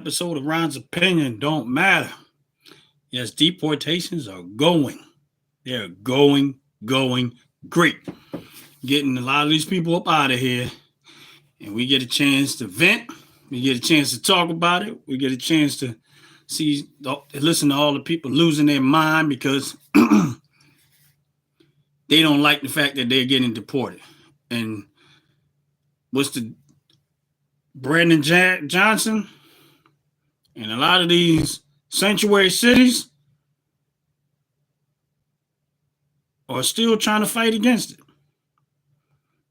episode of Ron's Opinion don't matter. Yes, deportations are going. They're going great. Getting a lot of these people up out of here. And we get a chance to vent. We get a chance to talk about it. We get a chance to listen to all the people losing their mind because they don't like the fact that they're getting deported. And what's the Brandon Johnson and a lot of these sanctuary cities are still trying to fight against it.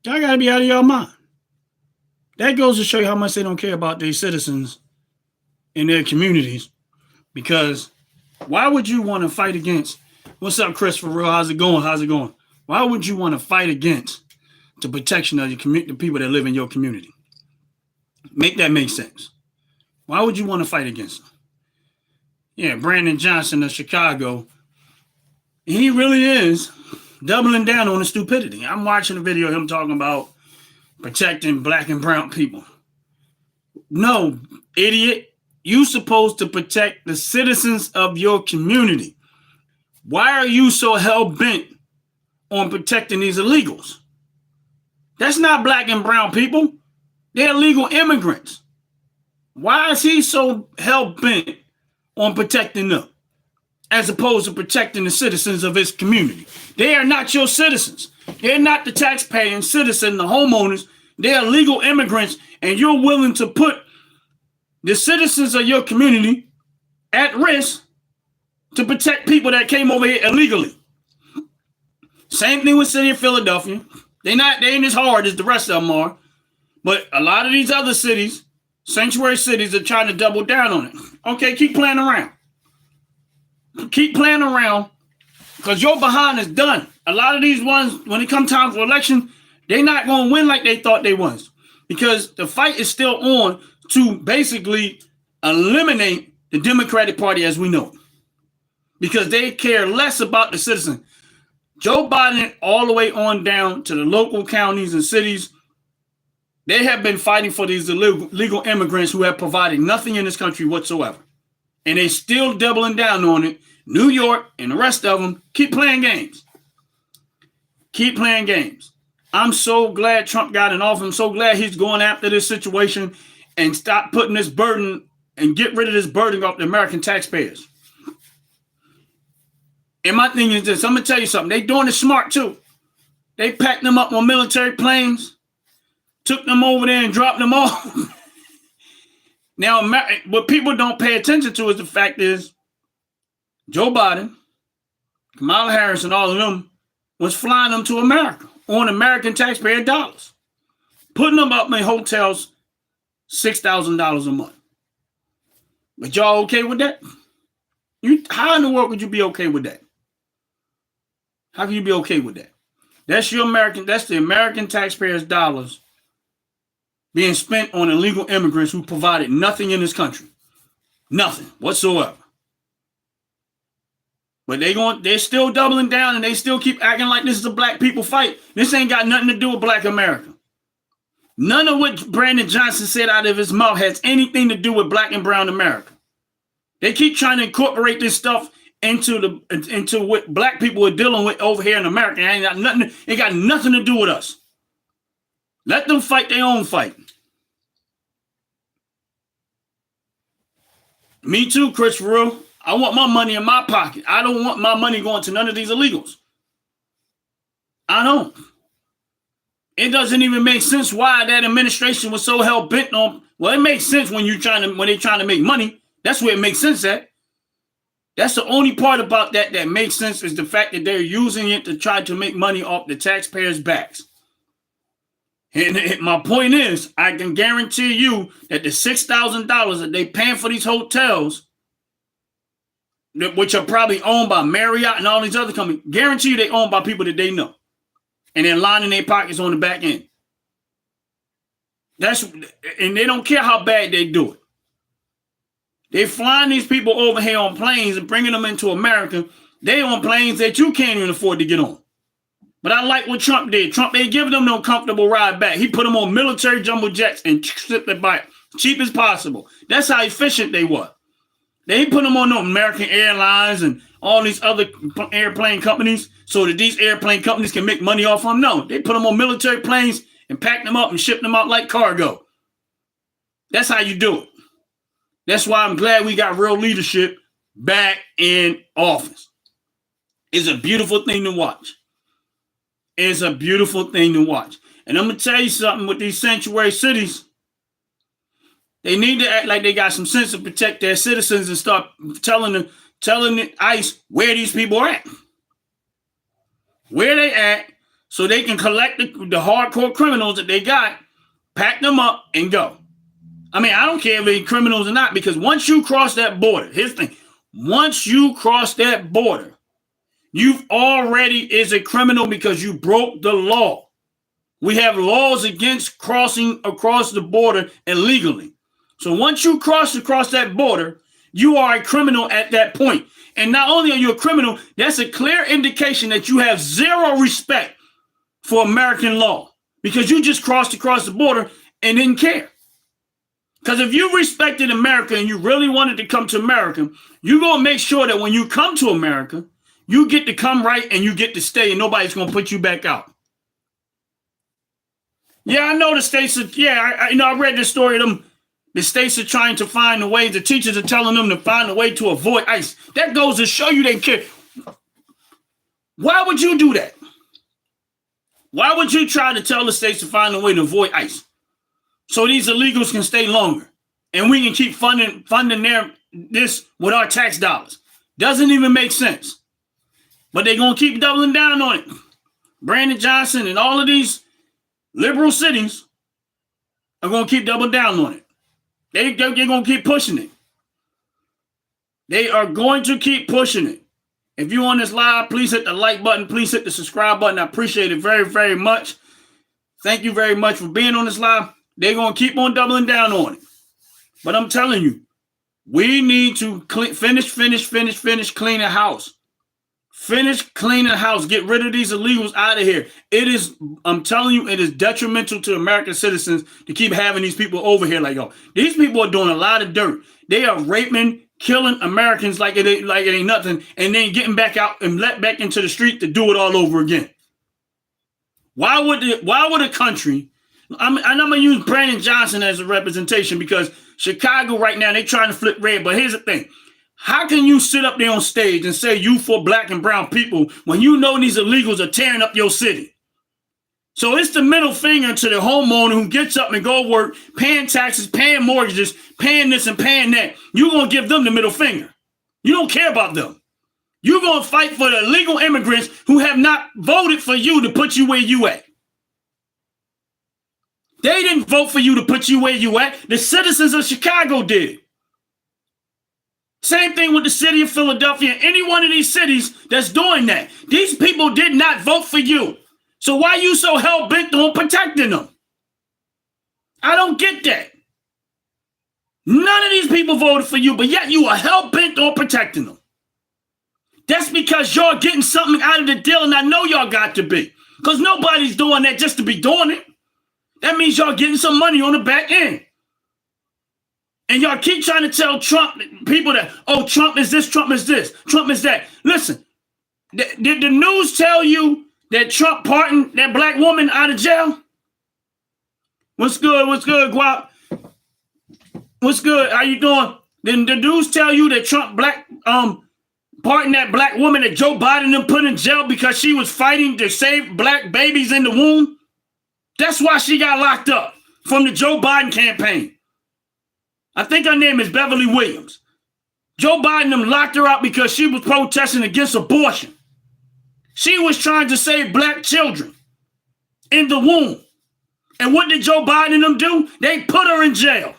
Y'all got to be out of your mind. That goes to show you how much they don't care about their citizens in their communities. Because why would you want to fight against? What's up, Chris? For real, how's it going? How's it going? Why would you want to fight against the protection of the people that live in your community? Make that make sense. Why would you want to fight against them? Yeah, Brandon Johnson of Chicago, he really is doubling down on the stupidity. I'm watching a video of him talking about protecting black and brown people. No, idiot. You're supposed to protect the citizens of your community. Why are you so hell-bent on protecting these illegals? That's not black and brown people. They're illegal immigrants. Why is he so hell-bent on protecting them as opposed to protecting the citizens of his community? They are not your citizens. They're not the taxpaying citizen, the homeowners. They're illegal immigrants, and you're willing to put the citizens of your community at risk to protect people that came over here illegally. Same thing with the city of Philadelphia. They ain't as hard as the rest of them are, but a lot of these other cities, sanctuary cities, are trying to double down on it. Okay, keep playing around. Keep playing around because your behind is done. A lot of these ones, when it comes time for election, they're not going to win like they thought they was because the fight is still on to basically eliminate the Democratic Party as we know it because they care less about the citizen. Joe Biden, all the way on down to the local counties and cities, they have been fighting for these illegal immigrants who have provided nothing in this country whatsoever. And they still doubling down on it. New York and the rest of them keep playing games. Keep playing games. I'm so glad Trump got in office. I'm so glad he's going after this situation and stop putting this burden and get rid of this burden off the American taxpayers. And my thing is this, I'm going to tell you something. They doing it smart too. They packed them up on military planes, took them over there and dropped them off. Now, what people don't pay attention to is the fact is Joe Biden, Kamala Harris, and all of them was flying them to America on American taxpayer dollars, putting them up in hotels $6,000 a month. But y'all okay with that? How in the world could you be okay with that? How can you be okay with that? That's the American taxpayers' dollars being spent on illegal immigrants who provided nothing in this country. Nothing whatsoever. But they're still doubling down and they still keep acting like this is a black people fight. This ain't got nothing to do with black America. None of what Brandon Johnson said out of his mouth has anything to do with black and brown America. They keep trying to incorporate this stuff into what black people are dealing with over here in America. It got nothing to do with us. Let them fight their own fight. Me too, Chris, for real. I want my money in my pocket. I don't want my money going to none of these illegals. I don't. It doesn't even make sense why that administration was so hell bent on. Well, it makes sense when they're trying to make money. That's where it makes sense at. That's the only part about that makes sense is the fact that they're using it to try to make money off the taxpayers' backs. And my point is, I can guarantee you that the $6,000 that they paying for these hotels, which are probably owned by Marriott and all these other companies, guarantee you they owned by people that they know. And they're lining their pockets on the back end. And they don't care how bad they do it. They're flying these people over here on planes and bringing them into America. They on planes that you can't even afford to get on. But I like what Trump did. Trump ain't giving them no comfortable ride back. He put them on military jumbo jets and took cheap as possible. That's how efficient they were. They put them on no American Airlines and all these other airplane companies so that these airplane companies can make money off them. No, they put them on military planes and pack them up and ship them out like cargo. That's how you do it. That's why I'm glad we got real leadership back in office. It's a beautiful thing to watch. It's a beautiful thing to watch. And I'm going to tell you something with these sanctuary cities. They need to act like they got some sense to protect their citizens and start telling the ICE where these people are at. Where they at so they can collect the hardcore criminals that they got, pack them up, and go. I mean, I don't care if they're criminals or not, because once you cross that border, here's the thing. Once you cross that border, you've already is a criminal because you broke the law. We have laws against crossing across the border illegally. So once you cross that border, you are a criminal at that point. And not only are you a criminal, that's a clear indication that you have zero respect for American law because you just crossed across the border and didn't care. Because if you respected America and you really wanted to come to America, you're going to make sure that when you come to America, you get to come right and you get to stay and nobody's going to put you back out. Yeah, I know the states are, I read this story of them. The states are trying to find a way. The teachers are telling them to find a way to avoid ICE. That goes to show you they care. Why would you do that? Why would you try to tell the states to find a way to avoid ICE? So these illegals can stay longer. And we can keep funding this with our tax dollars. Doesn't even make sense. But they're going to keep doubling down on it. Brandon Johnson and all of these liberal cities are going to keep doubling down on it. They're going to keep pushing it. They are going to keep pushing it. If you're on this live, please hit the like button. Please hit the subscribe button. I appreciate it very, very much. Thank you very much for being on this live. They're going to keep on doubling down on it. But I'm telling you, we need to finish cleaning the house. Finish cleaning the house. Get rid of these illegals out of here. I'm telling you, it is detrimental to American citizens to keep having these people over here like, oh, these people are doing a lot of dirt. They are raping, killing Americans like it ain't nothing, and then getting back out and let back into the street to do it all over again. Why would a country, I'm going to use Brandon Johnson as a representation because Chicago right now, they're trying to flip red, but here's the thing. How can you sit up there on stage and say you for black and brown people when you know these illegals are tearing up your city? So it's the middle finger to the homeowner who gets up and go work, paying taxes, paying mortgages, paying this and paying that. You're going to give them the middle finger. You don't care about them. You're going to fight for the illegal immigrants who have not voted for you to put you where you at. They didn't vote for you to put you where you at. The citizens of Chicago did. Same thing with the city of Philadelphia. Any one of these cities that's doing that. These people did not vote for you. So why are you so hell-bent on protecting them? I don't get that. None of these people voted for you, but yet you are hell-bent on protecting them. That's because y'all getting something out of the deal, and I know y'all got to be. Because nobody's doing that just to be doing it. That means y'all getting some money on the back end. And y'all keep trying to tell Trump people that, oh, Trump is this, Trump is this, Trump is that. Listen, did the news tell you that Trump pardoned that black woman out of jail? What's good? What's good, Guap? What's good? How you doing? Did the news tell you that Trump pardoned that black woman that Joe Biden them put in jail because she was fighting to save black babies in the womb? That's why she got locked up from the Joe Biden campaign. I think her name is Beverly Williams. Joe Biden them locked her up because she was protesting against abortion. She was trying to save black children in the womb. And what did Joe Biden and them do? They put her in jail.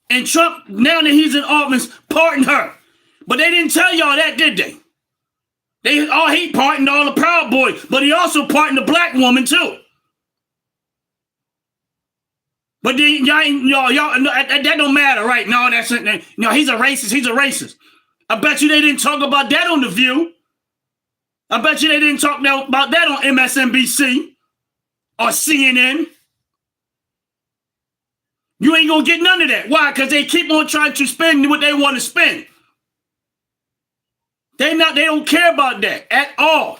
And Trump, now that he's in office, pardoned her. But they didn't tell y'all that, did they? He pardoned all the Proud Boys, but he also pardoned the black woman too. But then y'all, that don't matter, right? No, he's a racist. He's a racist. I bet you they didn't talk about that on The View. I bet you they didn't talk about that on MSNBC or CNN. You ain't gonna get none of that. Why? Because they keep on trying to spend what they want to spend. They don't care about that at all.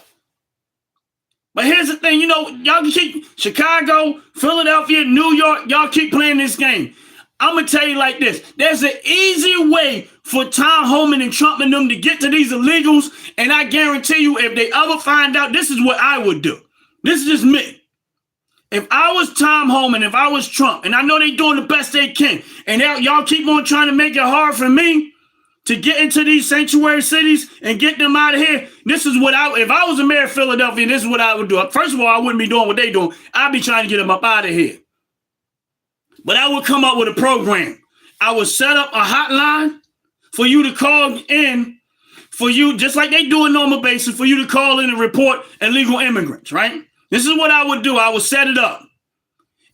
But here's the thing, y'all can keep Chicago, Philadelphia, New York, y'all keep playing this game. I'm gonna tell you like this. There's an easy way for Tom Homan and Trump and them to get to these illegals, and I guarantee you, if they ever find out, this is what I would do. This is just me. If I was Tom Homan, if I was Trump, and I know they're doing the best they can, and y'all keep on trying to make it hard for me to get into these sanctuary cities and get them out of here, this is what if I was the mayor of Philadelphia, this is what I would do. First of all, I wouldn't be doing what they're doing. I'd be trying to get them up out of here. But I would come up with a program. I would set up a hotline for you to call in, for you, just like they do on normal basis, for you to call in and report illegal immigrants, right? This is what I would do. I would set it up.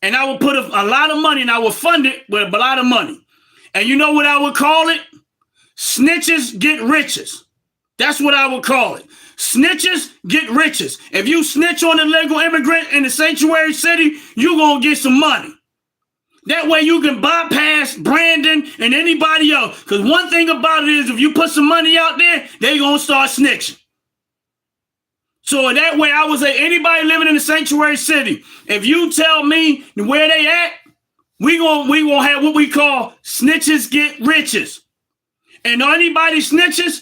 And I would put a lot of money, and I would fund it with a lot of money. And you know what I would call it? Snitches get riches. That's what I would call it. Snitches get riches. If you snitch on an illegal immigrant in the sanctuary city, you're going to get some money. That way you can bypass Brandon and anybody else. Because one thing about it is, if you put some money out there, they're going to start snitching. So that way I would say, anybody living in the sanctuary city, if you tell me where they at, we gonna have what we call snitches get riches. And anybody snitches,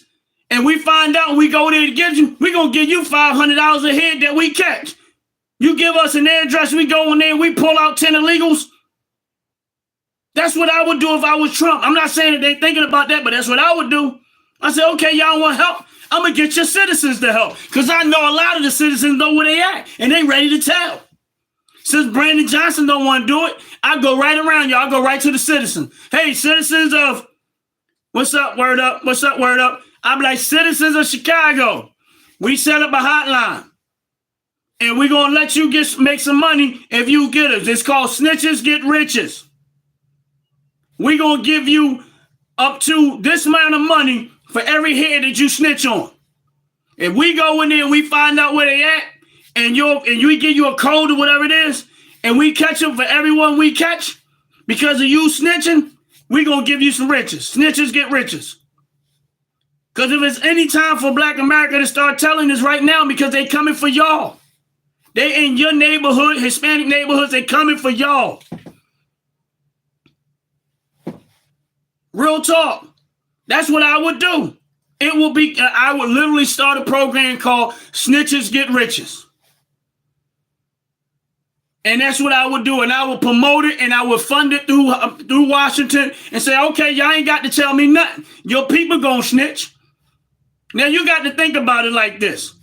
and we find out and we go there to get you, we're going to give you $500 a head that we catch. You give us an address, we go in there, we pull out 10 illegals. That's what I would do if I was Trump. I'm not saying that they're thinking about that, but that's what I would do. I said, okay, y'all want help? I'm going to get your citizens to help, because I know a lot of the citizens know where they at, and they ready to tell. Since Brandon Johnson don't want to do it, I go right around y'all. I go right to the citizens. Hey, citizens of, what's up, word up? What's up, word up? I'm like, citizens of Chicago, we set up a hotline, and we're going to let you make some money if you get us. It's called Snitches Get Riches. We're going to give you up to this amount of money for every head that you snitch on. If we go in there and we find out where they at, and we give you a code or whatever it is, and we catch them for everyone we catch, because of you snitching, we're going to give you some riches. Snitches get riches. Because if it's any time for Black America to start telling us right now, because they coming for y'all. They in your neighborhood, Hispanic neighborhoods, they coming for y'all. Real talk. That's what I would do. It will be, I would literally start a program called Snitches Get Riches. And that's what I would do. And I would promote it, and I would fund it through Washington and say, okay, y'all ain't got to tell me nothing. Your people gonna snitch. Now you got to think about it like this.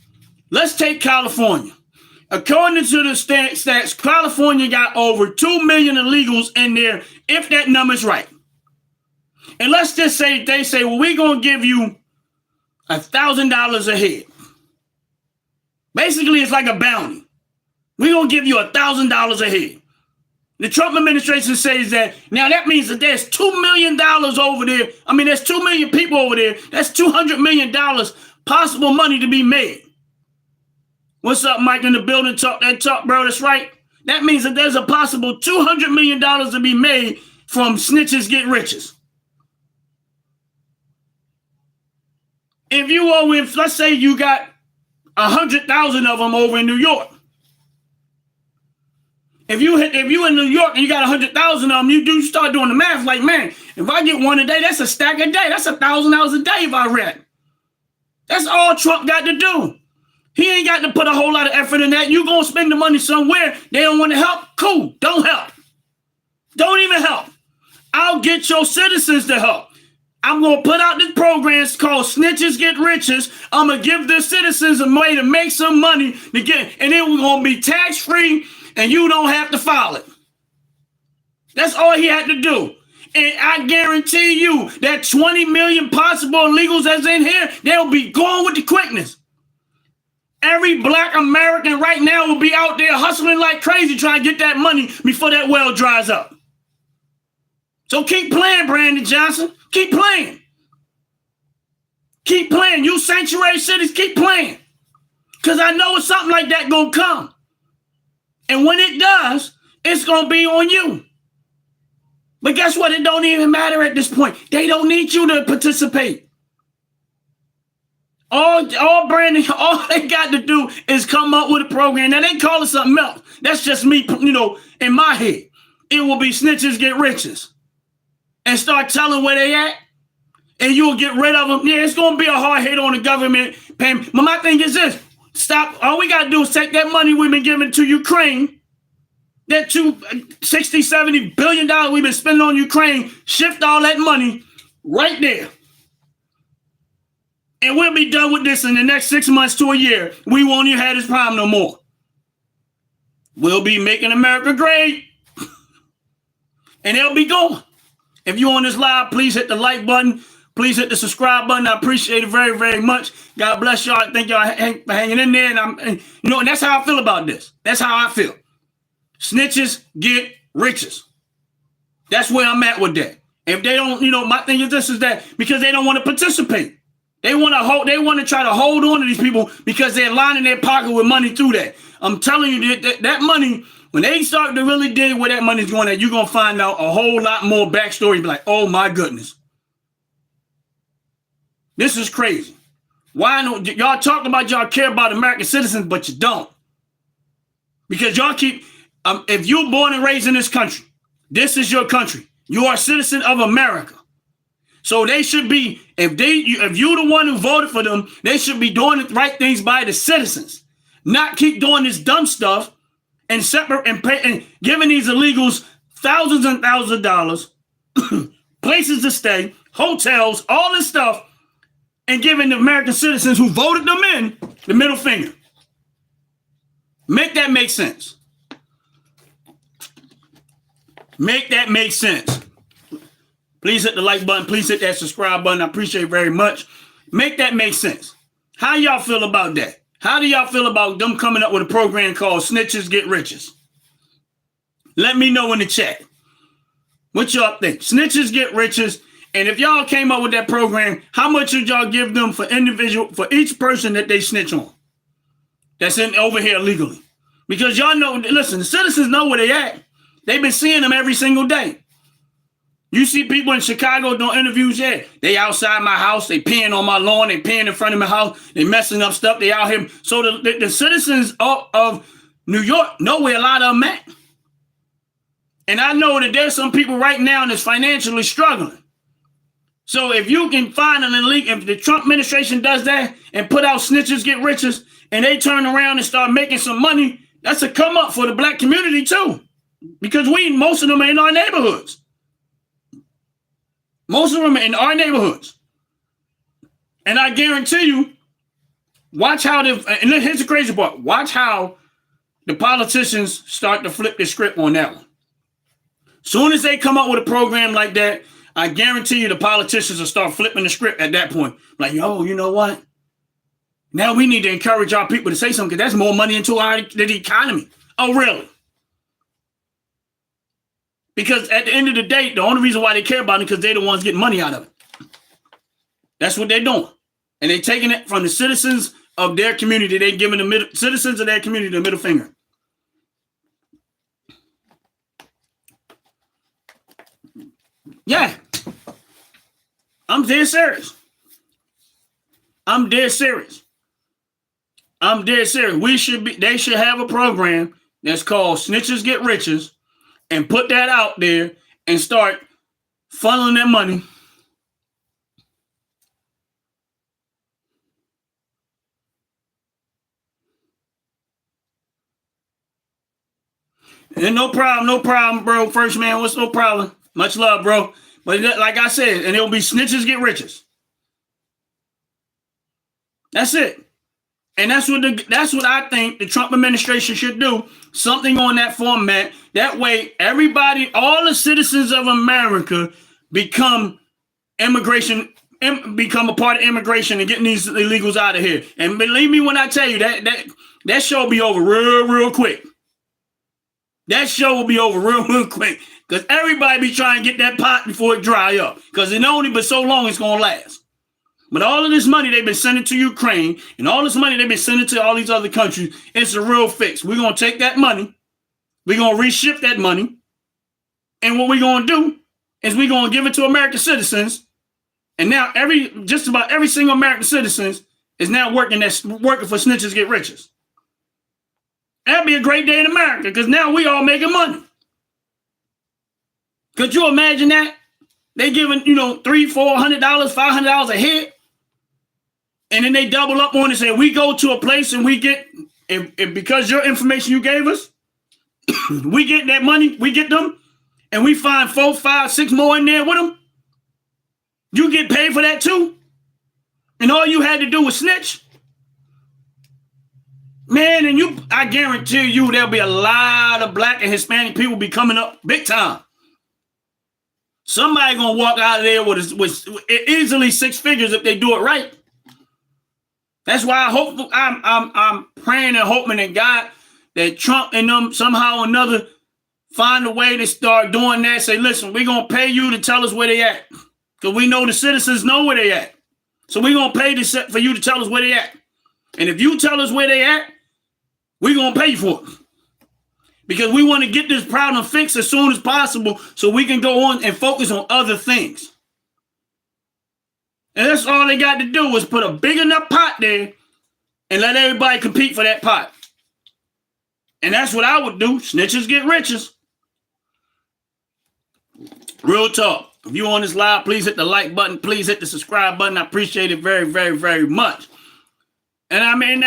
Let's take California. According to the stats, California got over 2 million illegals in there, if that number's right. And let's just say they say, well, we're going to give you $1,000 a head. Basically, it's like a bounty. We're going to give you $1,000 a head. The Trump administration says that. Now, that means that there's $2 million over there. I mean, there's 2 million people over there. That's $200 million possible money to be made. What's up, Mike, in the building? Talk, bro. That's right. That means that there's a possible $200 million to be made from Snitches Get Riches. If you owe, let's say you got 100,000 of them over in New York. If you in New York and you got 100,000 of them, you start doing the math. Like, man, if I get one a day, that's a stack a day. That's $1,000 a day if I read. That's all Trump got to do. He ain't got to put a whole lot of effort in that. You gonna spend the money somewhere. They don't want to help. Cool. Don't help. Don't even help. I'll get your citizens to help. I'm going to put out this program called Snitches Get Riches. I'm going to give the citizens a way to make some money to get, and then we're going to be tax-free, and you don't have to file it. That's all he had to do. And I guarantee you that 20 million possible illegals that's in here, they'll be going with the quickness. Every Black American right now will be out there hustling like crazy trying to get that money before that well dries up. So keep playing, Brandon Johnson. Keep playing. Keep playing. You sanctuary cities, keep playing. Because I know it's something like that going to come. And when it does, it's going to be on you. But guess what? It don't even matter at this point. They don't need you to participate. All Brandon, all they got to do is come up with a program. Now they call it something else. That's just me, in my head. It will be snitches get riches. And start telling where they at. And you'll get rid of them. Yeah, it's going to be a hard hit on the government. But my thing is this. Stop. All we got to do is take that money we've been giving to Ukraine. That $60, $70 billion we've been spending on Ukraine. Shift all that money right there. And we'll be done with this in the next 6 months to a year. We won't even have this problem no more. We'll be making America great. And they'll be gone. If you're on this live, please hit the like button. Please hit the subscribe button. I appreciate it very, very much. God bless y'all. Thank y'all for hanging in there. And that's how I feel about this. That's how I feel. Snitches get riches. That's where I'm at with that. If they don't, my thing is this is that because they don't want to participate. They want to try to hold on to these people because they're lining their pocket with money through that. I'm telling you that money, when they start to really dig where that money's going at, you're going to find out a whole lot more backstory. Be like, oh my goodness. This is crazy. Why don't y'all talk about y'all care about American citizens, but you don't? Because y'all keep, if you're born and raised in this country, this is your country. You are a citizen of America. So they should be, if you're the one who voted for them, they should be doing the right things by the citizens, not keep doing this dumb stuff and giving these illegals thousands and thousands of dollars, places to stay, hotels, all this stuff, and giving the American citizens who voted them in the middle finger. Make that make sense. Make that make sense. Please hit the like button. Please hit that subscribe button. I appreciate it very much. Make that make sense. How y'all feel about that? How do y'all feel about them coming up with a program called Snitches Get Riches? Let me know in the chat. What y'all think? Snitches Get Riches. And if y'all came up with that program, how much would y'all give them for each person that they snitch on? That's over here illegally. Because y'all know, listen, the citizens know where they at. They've been seeing them every single day. You see people in Chicago doing interviews, yeah. They outside my house, they peeing on my lawn, they peeing in front of my house, they messing up stuff, they out here. So the citizens of New York know where a lot of them at. And I know that there's some people right now that's financially struggling. So if you can find an elite, if the Trump administration does that and put out Snitches Get Riches and they turn around and start making some money, that's a come up for the black community too. Because most of them are in our neighborhoods. Most of them are in our neighborhoods. And I guarantee you, watch how and here's the crazy part. Watch how the politicians start to flip the script on that one. Soon as they come up with a program like that, I guarantee you the politicians will start flipping the script at that point. Like, yo, you know what? Now we need to encourage our people to say something because that's more money into the economy. Oh, really? Because at the end of the day, the only reason why they care about it is because they're the ones getting money out of it. That's what they're doing. And they're taking it from the citizens of their community. They're giving the citizens of their community the middle finger. Yeah. I'm dead serious. I'm dead serious. They should have a program that's called Snitches Get Riches and put that out there and start funneling that money. And no problem, bro. First man, what's no problem? Much love, bro. But like I said, and it'll be Snitches Get Riches. That's it. And that's what I think the Trump administration should do. Something on that format. That way, everybody, all the citizens of America become a part of immigration and getting these illegals out of here. And believe me when I tell you that show will be over real quick. That show will be over real quick. Because everybody be trying to get that pot before it dry up. Because it only but so long it's going to last. But all of this money they've been sending to Ukraine and all this money they've been sending to all these other countries, it's a real fix. We're going to take that money. We're going to reshift that money. And what we're going to do is we're going to give it to American citizens. And now just about every single American citizen is now working for snitches get riches. That'd be a great day in America because now we all making money. Could you imagine that? They giving, $300, $400, $500 a head. And then they double up on it and say, we go to a place and we get, if because your information you gave us, we get that money, we get them, and we find 4, 5, 6 more in there with them. You get paid for that too? And all you had to do was snitch? Man, and I guarantee you there'll be a lot of Black and Hispanic people be coming up big time. Somebody gonna walk out of there with easily 6 figures if they do it right. That's why I hope I'm praying and hoping in God that Trump and them somehow or another find a way to start doing that. Say, listen, we're gonna pay you to tell us where they at. Because we know the citizens know where they at. So we're going to pay for you to tell us where they at. And if you tell us where they at, we're going to pay for it. Because we want to get this problem fixed as soon as possible so we can go on and focus on other things. And that's all they got to do is put a big enough pot there and let everybody compete for that pot. And that's what I would do. Snitches get riches. Real talk. If you're on this live, please hit the like button. Please hit the subscribe button. I appreciate it very, very, very much. And I mean,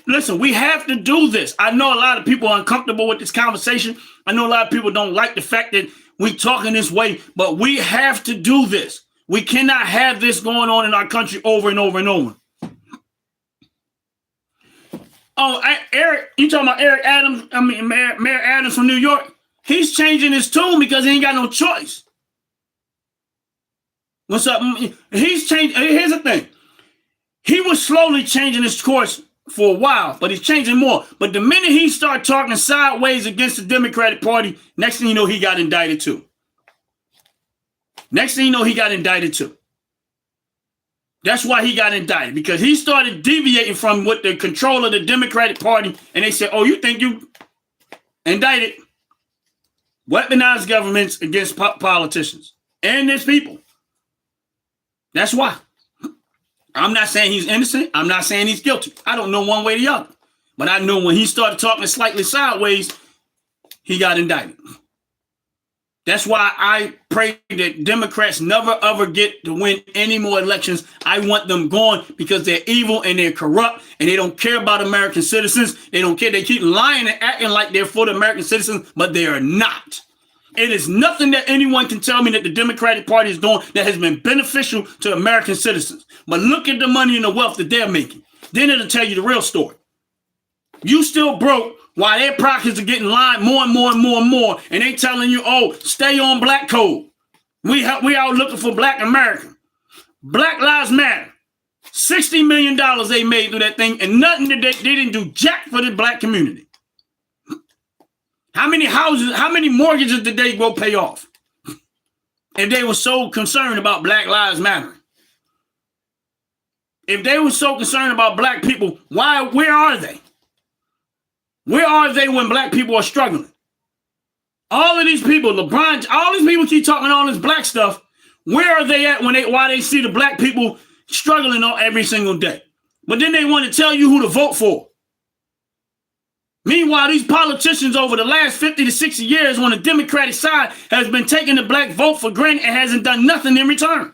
listen, we have to do this. I know a lot of people are uncomfortable with this conversation. I know a lot of people don't like the fact that we talking this way, but we have to do this. We cannot have this going on in our country over and over and over. Oh, Eric, you talking about Eric Adams? I mean, Mayor Adams from New York. He's changing his tune because he ain't got no choice. What's up? He's changed. Here's the thing. He was slowly changing his course for a while, but he's changing more. But the minute he started talking sideways against the Democratic Party, next thing you know, he got indicted too. Next thing you know, he got indicted too. That's why he got indicted, because he started deviating from what the control of the Democratic Party, and they said, oh, you think you indicted weaponized governments against politicians and their people. That's why. I'm not saying he's innocent. I'm not saying he's guilty. I don't know one way or the other. But I know when he started talking slightly sideways, he got indicted. That's why I pray that Democrats never, ever get to win any more elections. I want them gone because they're evil and they're corrupt and they don't care about American citizens. They don't care. They keep lying and acting like they're for the American citizens, but they are not. It is nothing that anyone can tell me that the Democratic Party is doing that has been beneficial to American citizens. But look at the money and the wealth that they're making. Then it'll tell you the real story. You still broke while their pockets are getting lined more and more and more and more. And they telling you, oh, stay on black code. We out looking for Black America. Black Lives Matter. $60 million they made through that thing, and nothing that they didn't do jack for the Black community. How many houses, how many mortgages did they go pay off? If they were so concerned about Black Lives Matter. If they were so concerned about Black people, where are they? Where are they when Black people are struggling? All of these people, LeBron, all these people keep talking all this Black stuff. Where are they at while they see the Black people struggling every single day? But then they want to tell you who to vote for. Meanwhile, these politicians over the last 50 to 60 years on the Democratic side has been taking the Black vote for granted and hasn't done nothing in return.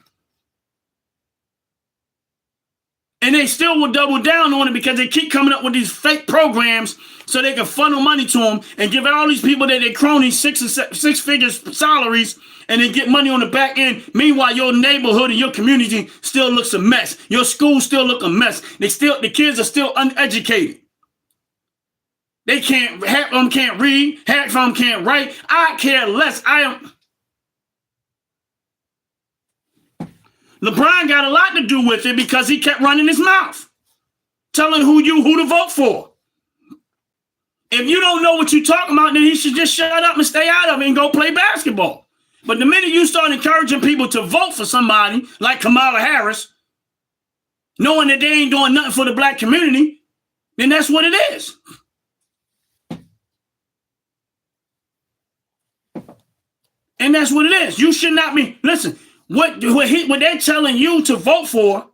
And they still will double down on it because they keep coming up with these fake programs so they can funnel money to them and give all these people that they cronies six figures salaries and then get money on the back end. Meanwhile, your neighborhood and your community still looks a mess. Your school still look a mess. The kids are still uneducated. They can't, half of them can't read, half of them can't write. I care less. LeBron got a lot to do with it because he kept running his mouth, telling who to vote for. If you don't know what you're talking about, then he should just shut up and stay out of it and go play basketball. But the minute you start encouraging people to vote for somebody like Kamala Harris, knowing that they ain't doing nothing for the Black community, then that's what it is. And that's what it is. You should not be, listen, what they're telling you to vote for,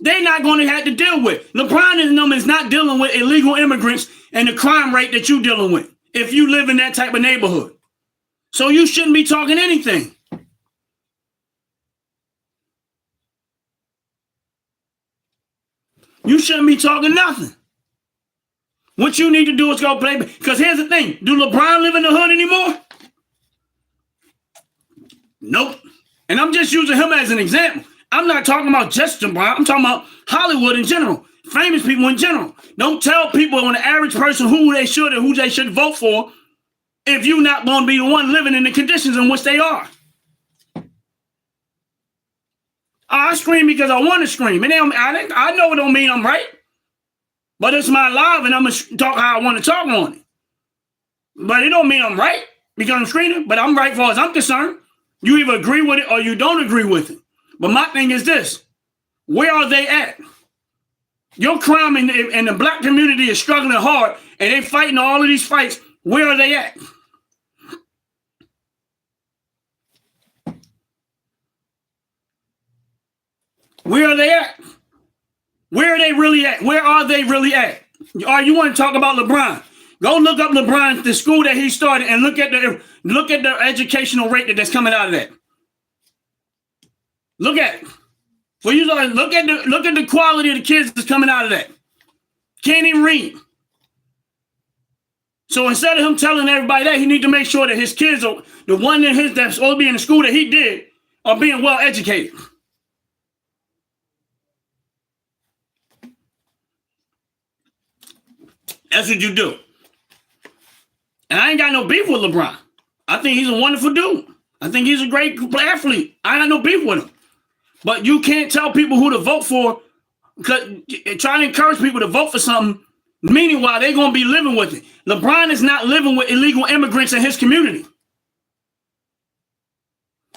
they're not going to have to deal with. LeBron and them is not dealing with illegal immigrants and the crime rate that you're dealing with if you live in that type of neighborhood. So you shouldn't be talking anything. You shouldn't be talking nothing. What you need to do is go play. Because here's the thing. Do LeBron live in the hood anymore? Nope. And I'm just using him as an example. I'm not talking about just LeBron. I'm talking about Hollywood in general. Famous people in general. Don't tell people on the average person who they should and who they should vote for if you're not going to be the one living in the conditions in which they are. I scream because I want to scream. And I know it don't mean I'm right. But it's my life and I'm going to talk how I want to talk on it. But it don't mean I'm right because I'm screaming. But I'm right as far as I'm concerned. You either agree with it or you don't agree with it. But my thing is this. Where are they at? Your crime in the black community is struggling hard and they fighting all of these fights. Where are they at? Where are they at? Where are they really at? Where are they really at? Or you want to talk about LeBron? Go look up LeBron, the school that he started, and look at the educational rate that's coming out of that. Look at it. For you look at the quality of the kids that's coming out of that. Can't even read. So instead of him telling everybody that, he need to make sure that his kids are the one that's supposed to be in the school that he did are being well educated. That's what you do. And I ain't got no beef with LeBron. I think he's a wonderful dude. I think he's a great athlete. I got no beef with him. But you can't tell people who to vote for, try to encourage people to vote for something, meanwhile they're going to be living with it. LeBron is not living with illegal immigrants in his community.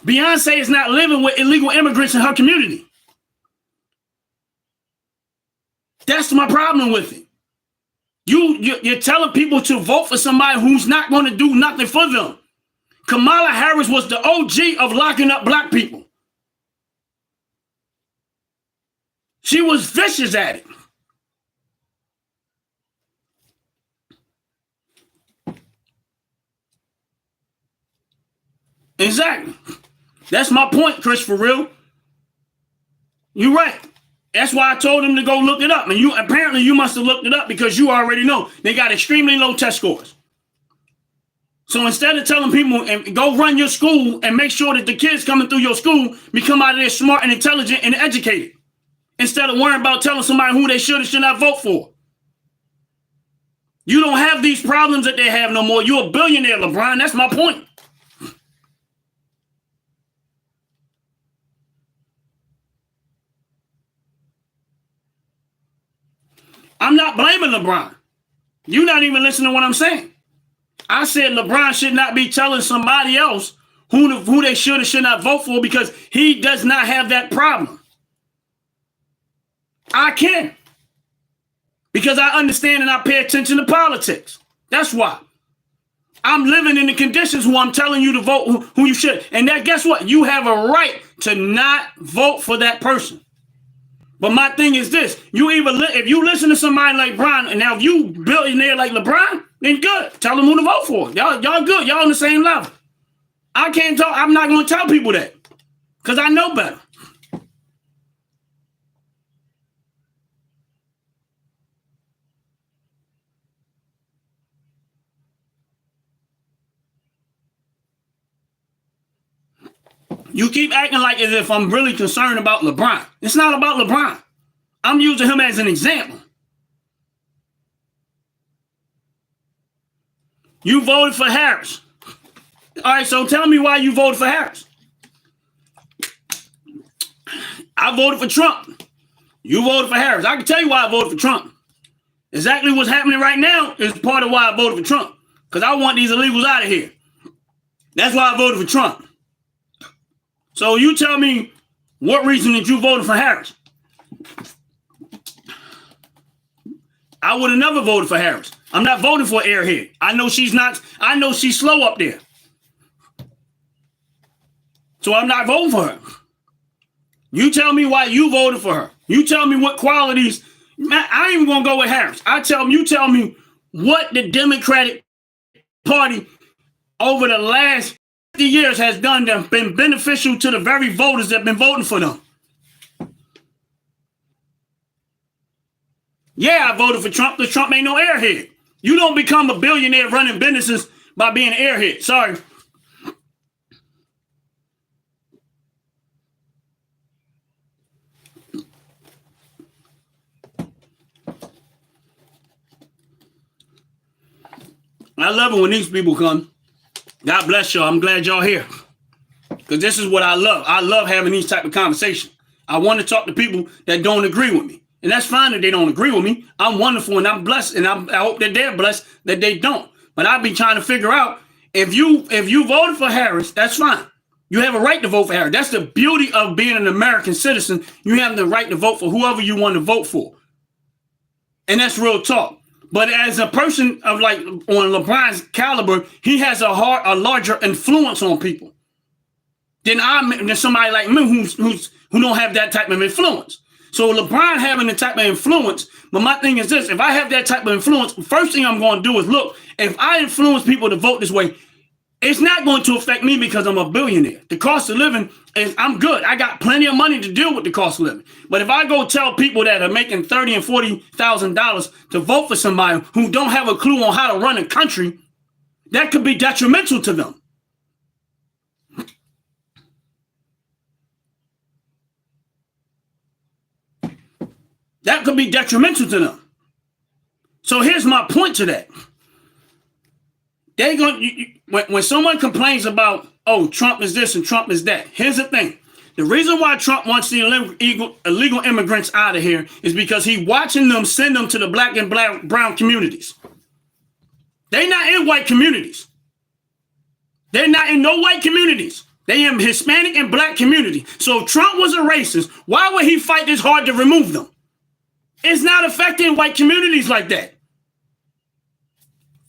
Beyonce is not living with illegal immigrants in her community. That's my problem with it. You're telling people to vote for somebody who's not going to do nothing for them. Kamala Harris was the OG of locking up black people. She was vicious at it. Exactly. That's my point, Chris, for real. You're right. That's why I told him to go look it up. And apparently you must have looked it up because you already know they got extremely low test scores. So instead of telling people and go run your school and make sure that the kids coming through your school become out of there smart and intelligent and educated, instead of worrying about telling somebody who they should or should not vote for. You don't have these problems that they have no more. You're a billionaire, LeBron. That's my point. I'm not blaming LeBron. You're not even listening to what I'm saying. I said LeBron should not be telling somebody else who they should or should not vote for because he does not have that problem. I can. Because I understand and I pay attention to politics. That's why. I'm living in the conditions who I'm telling you to vote who you should. And that, guess what? You have a right to not vote for that person. But my thing is this. If you listen to somebody like LeBron, and now if you billionaire like LeBron, then good. Tell them who to vote for. Y'all good. Y'all on the same level. I can't talk. I'm not going to tell people that because I know better. You keep acting like as if I'm really concerned about LeBron. It's not about LeBron. I'm using him as an example. You voted for Harris. All right, so tell me why you voted for Harris. I voted for Trump. You voted for Harris. I can tell you why I voted for Trump. Exactly what's happening right now is part of why I voted for Trump. Because I want these illegals out of here. That's why I voted for Trump. So you tell me what reason that you voted for Harris. I would have never voted for Harris. I'm not voting for an airhead. I know she's slow up there. So I'm not voting for her. You tell me why you voted for her. You tell me what qualities. Man, I ain't even going to go with Harris. You tell me what the Democratic Party over the last 50 years has done that been beneficial to the very voters that have been voting for them. Yeah, I voted for Trump because Trump ain't no airhead. You don't become a billionaire running businesses by being an airhead. Sorry. I love it when these people come. God bless y'all. I'm glad y'all here. Because this is what I love. I love having these type of conversations. I want to talk to people that don't agree with me. And that's fine that they don't agree with me. I'm wonderful and I'm blessed. And I hope that they're blessed that they don't. But I've been trying to figure out, if you voted for Harris, that's fine. You have a right to vote for Harris. That's the beauty of being an American citizen. You have the right to vote for whoever you want to vote for. And that's real talk. But as a person of like on LeBron's caliber, he has a larger influence on people than somebody like me who don't have that type of influence. So LeBron having the type of influence, but my thing is this: if I have that type of influence, first thing I'm going to do is look. If I influence people to vote this way, it's not going to affect me because I'm a billionaire. The cost of living is, I'm good. I got plenty of money to deal with the cost of living. But if I go tell people that are making $30,000 and $40,000 to vote for somebody who don't have a clue on how to run a country, that could be detrimental to them. That could be detrimental to them. So here's my point to that. When someone complains about, oh, Trump is this and Trump is that, here's the thing. The reason why Trump wants the illegal immigrants out of here is because he's watching them send them to the black and brown communities. They're not in white communities. They're not in no white communities. They in Hispanic and black community. So if Trump was a racist, why would he fight this hard to remove them? It's not affecting white communities like that.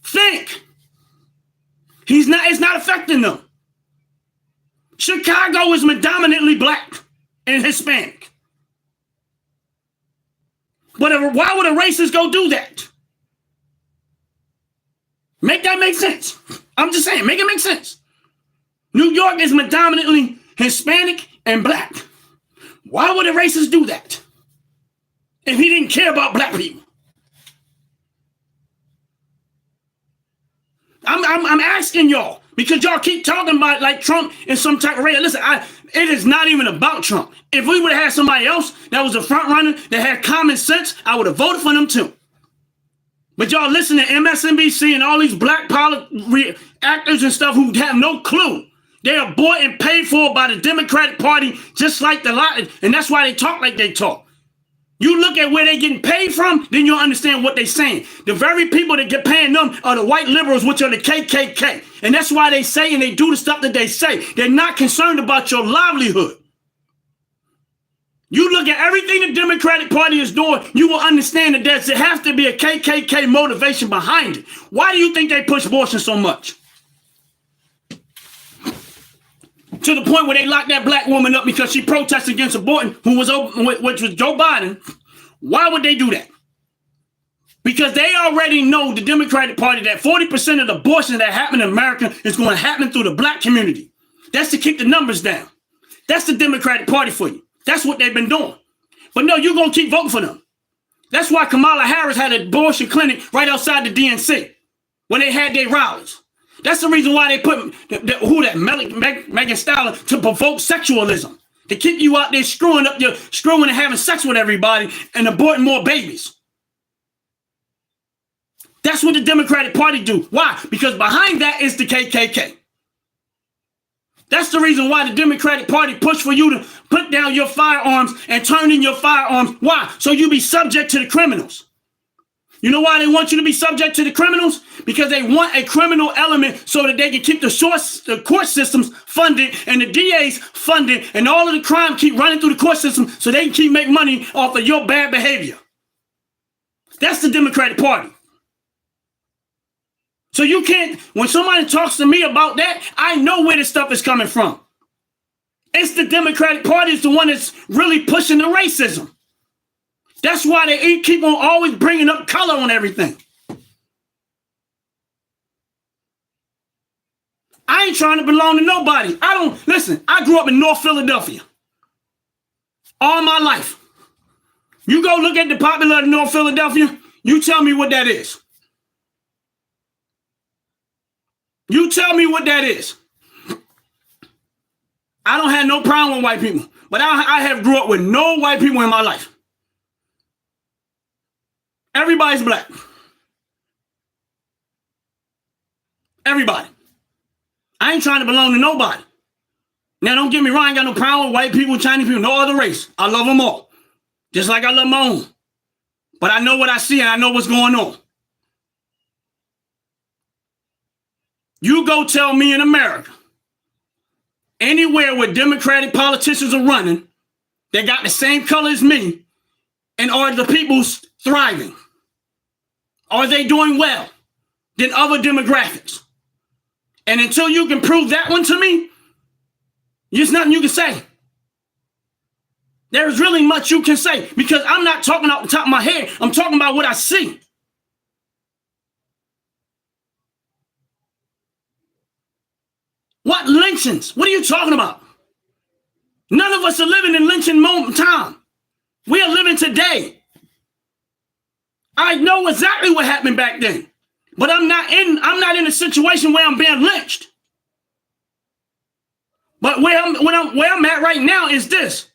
Think. It's not affecting them. Chicago is predominantly black and Hispanic. But why would a racist go do that? Make that make sense. I'm just saying, make it make sense. New York is predominantly Hispanic and black. Why would a racist do that if he didn't care about black people? I'm asking y'all because y'all keep talking about like Trump and some type of race. Listen, it is not even about Trump. If we would have had somebody else that was a front runner that had common sense, I would have voted for them too. But y'all listen to MSNBC and all these black actors and stuff who have no clue. They are bought and paid for by the Democratic Party, just like the lot, and that's why they talk like they talk. You look at where they're getting paid from, then you'll understand what they're saying. The very people that get paying them are the white liberals, which are the KKK. And that's why they say and they do the stuff that they say. They're not concerned about your livelihood. You look at everything the Democratic Party is doing, you will understand that there has to be a KKK motivation behind it. Why do you think they push abortion so much? To the point where they locked that black woman up because she protested against abortion, which was Joe Biden. Why would they do that? Because they already know, the Democratic Party, that 40% of the abortions that happen in America is going to happen through the black community. That's to keep the numbers down. That's the Democratic Party for you. That's what they've been doing. But no, you're going to keep voting for them. That's why Kamala Harris had an abortion clinic right outside the DNC when they had their rallies. That's the reason why they put Megan Stallion to provoke sexualism, to keep you out there screwing and having sex with everybody and aborting more babies. That's what the Democratic Party do. Why? Because behind that is the KKK. That's the reason why the Democratic Party pushed for you to put down your firearms and turn in your firearms. Why? So you be subject to the criminals. You know why they want you to be subject to the criminals? Because they want a criminal element so that they can keep the court systems funded and the DAs funded and all of the crime keep running through the court system so they can keep making money off of your bad behavior. That's the Democratic Party. So you can't, when somebody talks to me about that, I know where this stuff is coming from. It's the Democratic Party is the one that's really pushing the racism. That's why they keep on always bringing up color on everything. I ain't trying to belong to nobody. Listen, I grew up in North Philadelphia all my life. You go look at the popularity of North Philadelphia, you tell me what that is. You tell me what that is. I don't have no problem with white people, but I have grew up with no white people in my life. Everybody's black. Everybody. I ain't trying to belong to nobody. Now, don't get me wrong, I ain't got no problem with white people, Chinese people, no other race. I love them all. Just like I love my own. But I know what I see and I know what's going on. You go tell me in America, anywhere where Democratic politicians are running, they got the same color as me, and are the people thriving? Are they doing well than other demographics? And until you can prove that one to me, there's nothing you can say. There's really much you can say, because I'm not talking off the top of my head. I'm talking about what I see. What lynchings? What are you talking about? None of us are living in lynching moment time. We are living today. I know exactly what happened back then, but I'm not in a situation where I'm being lynched. But where I'm at right now is this.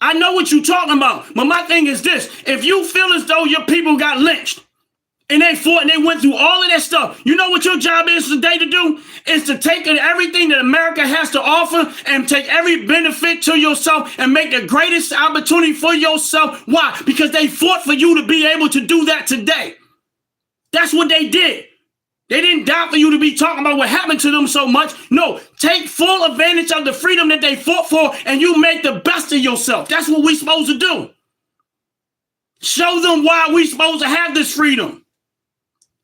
I know what you're talking about, but my thing is this. If you feel as though your people got lynched and they fought and they went through all of that stuff, you know what your job is today to do? Is to take everything that America has to offer and take every benefit to yourself and make the greatest opportunity for yourself. Why? Because they fought for you to be able to do that today. That's what they did. They didn't die for you to be talking about what happened to them so much. No, take full advantage of the freedom that they fought for and you make the best of yourself. That's what we're supposed to do. Show them why we're supposed to have this freedom.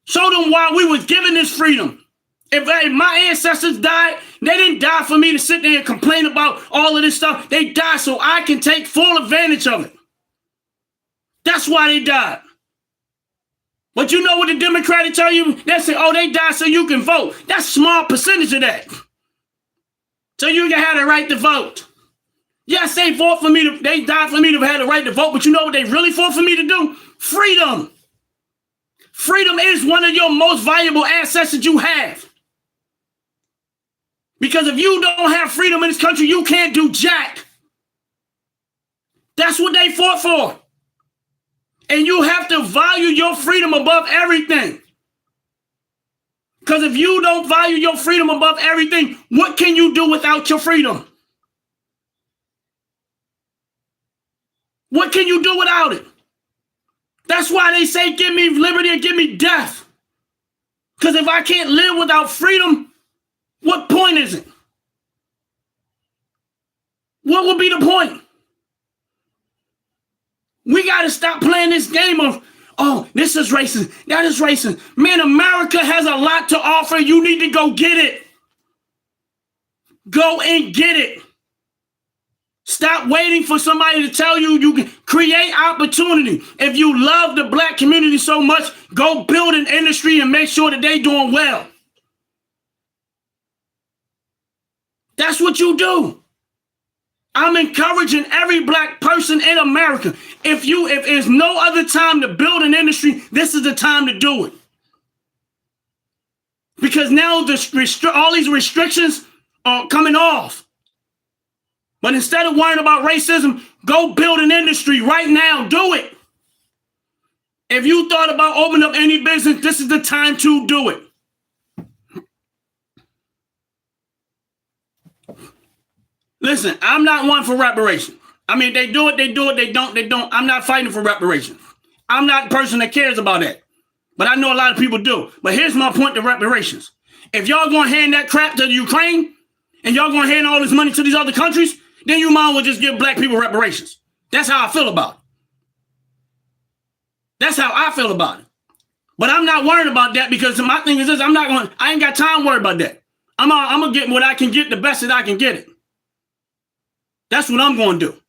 Show them why we was given this freedom. If my ancestors died, they didn't die for me to sit there and complain about all of this stuff. They died so I can take full advantage of it. That's why they died. But you know what the Democrats tell you? They say, oh, they died so you can vote. That's a small percentage of that. So you can have the right to vote. Yes, they fought for me. They died for me to have the right to vote. But you know what they really fought for me to do? Freedom. Freedom is one of your most valuable assets that you have. Because if you don't have freedom in this country, you can't do jack. That's what they fought for. And you have to value your freedom above everything. Because if you don't value your freedom above everything, what can you do without your freedom? What can you do without it? That's why they say, give me liberty and give me death. Because if I can't live without freedom, what point is it? What would be the point? We got to stop playing this game of, oh, this is racist, that is racist. Man, America has a lot to offer. You need to go get it. Go and get it. Stop waiting for somebody to tell you you can create opportunity. If you love the black community so much, go build an industry and make sure that they're doing well. That's what you do. I'm encouraging every black person in America. If there's no other time to build an industry, this is the time to do it. Because now all these restrictions are coming off. But instead of worrying about racism, go build an industry right now. Do it. If you thought about opening up any business, this is the time to do it. Listen, I'm not one for reparations. I mean, they do it, they don't. I'm not fighting for reparations. I'm not the person that cares about that. But I know a lot of people do. But here's my point to reparations. If y'all going to hand that crap to the Ukraine and y'all going to hand all this money to these other countries, then you might as well just give black people reparations. That's how I feel about it. That's how I feel about it. But I'm not worried about that because my thing is this, I ain't got time to worry about that. I'm going to get what I can get the best that I can get it. That's what I'm going to do.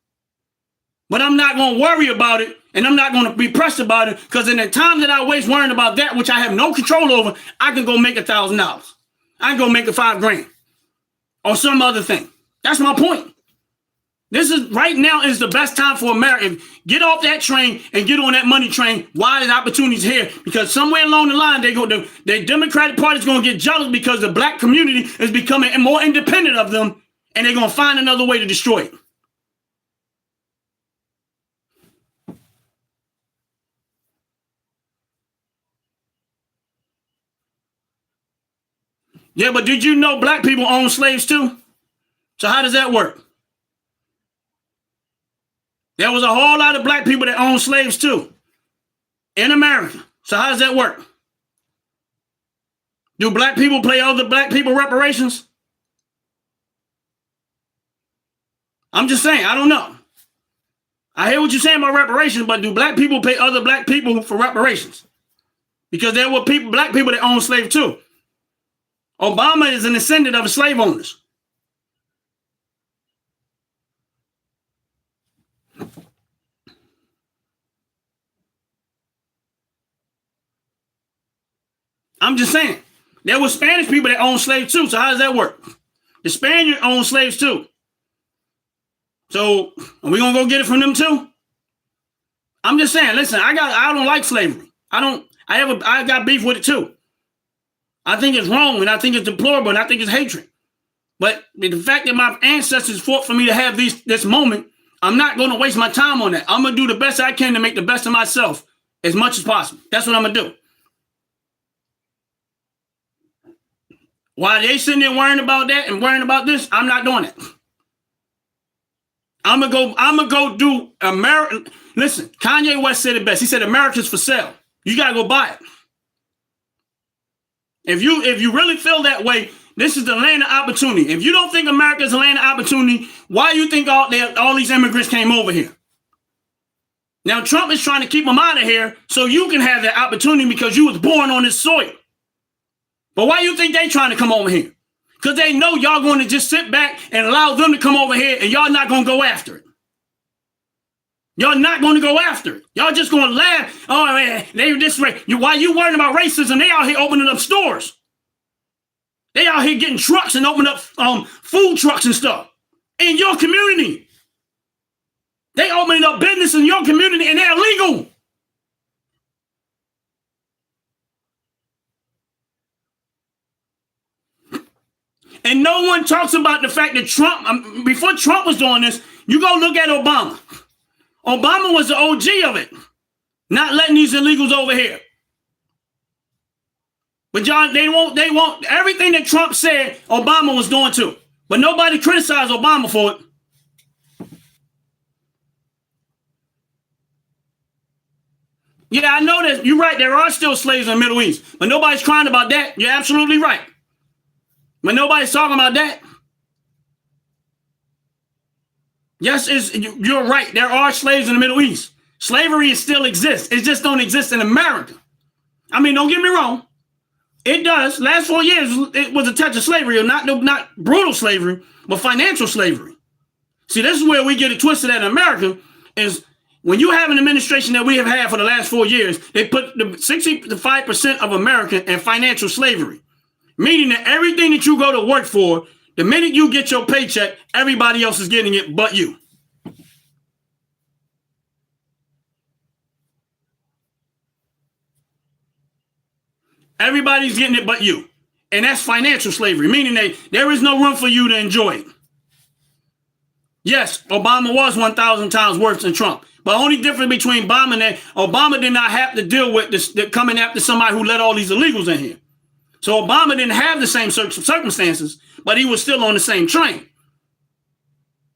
But I'm not going to worry about it, and I'm not going to be pressed about it, because in the time that I waste worrying about that, which I have no control over, I can go make $1,000. I can go make $5,000 or some other thing. That's my point. This is right now is the best time for America. Get off that train and get on that money train while the opportunity's here, because somewhere along the line, the Democratic Party is going to get jealous because the black community is becoming more independent of them, and they're going to find another way to destroy it. Yeah, but did you know black people own slaves too? So how does that work? There was a whole lot of black people that owned slaves too in America. So how does that work? Do black people pay other black people reparations? I'm just saying, I don't know. I hear what you're saying about reparations, but do black people pay other black people for reparations? Because there were black people that owned slaves too. Obama is an descendant of slave owners. I'm just saying. There were Spanish people that owned slaves too. So how does that work? The Spaniards owned slaves too. So are we gonna go get it from them too? I'm just saying, listen, I don't like slavery. I got beef with it too. I think it's wrong, and I think it's deplorable, and I think it's hatred. But the fact that my ancestors fought for me to have this moment, I'm not going to waste my time on that. I'm going to do the best I can to make the best of myself as much as possible. That's what I'm going to do. While they sitting there worrying about that and worrying about this, I'm not doing it. I'm gonna go do America. Listen, Kanye West said it best. He said America's for sale. You gotta go buy it. If you really feel that way, this is the land of opportunity. If you don't think America is a land of opportunity, why do you think all these immigrants came over here? Now, Trump is trying to keep them out of here so you can have that opportunity because you was born on this soil. But why do you think they trying to come over here? Because they know y'all going to just sit back and allow them to come over here, and y'all not going to go after it. Y'all not going to go after it. Y'all just going to laugh. Oh, man, they this way. Why you worrying about racism? They out here opening up stores. They out here getting trucks and opening up food trucks and stuff in your community. They opening up business in your community, and they're illegal. And no one talks about the fact that Trump, before Trump was doing this, you go look at Obama. Obama was the OG of it, not letting these illegals over here. But John, they won't everything that Trump said, Obama was doing too. But nobody criticized Obama for it. Yeah, I know that you're right. There are still slaves in the Middle East, but nobody's crying about that. You're absolutely right. But nobody's talking about that. Yes, you're right. There are slaves in the Middle East. Slavery still exists. It just don't exist in America. I mean, don't get me wrong. It does. Last 4 years, it was a touch of slavery, not brutal slavery, but financial slavery. See, this is where we get it twisted in America, is when you have an administration that we have had for the last 4 years, they put the 65% of America in financial slavery, meaning that everything that you go to work for, the minute you get your paycheck, everybody else is getting it but you. Everybody's getting it but you. And that's financial slavery, meaning that there is no room for you to enjoy it. Yes, Obama was 1,000 times worse than Trump. But the only difference between Obama and that, Obama did not have to deal with this, coming after somebody who let all these illegals in here. So Obama didn't have the same circumstances, but he was still on the same train.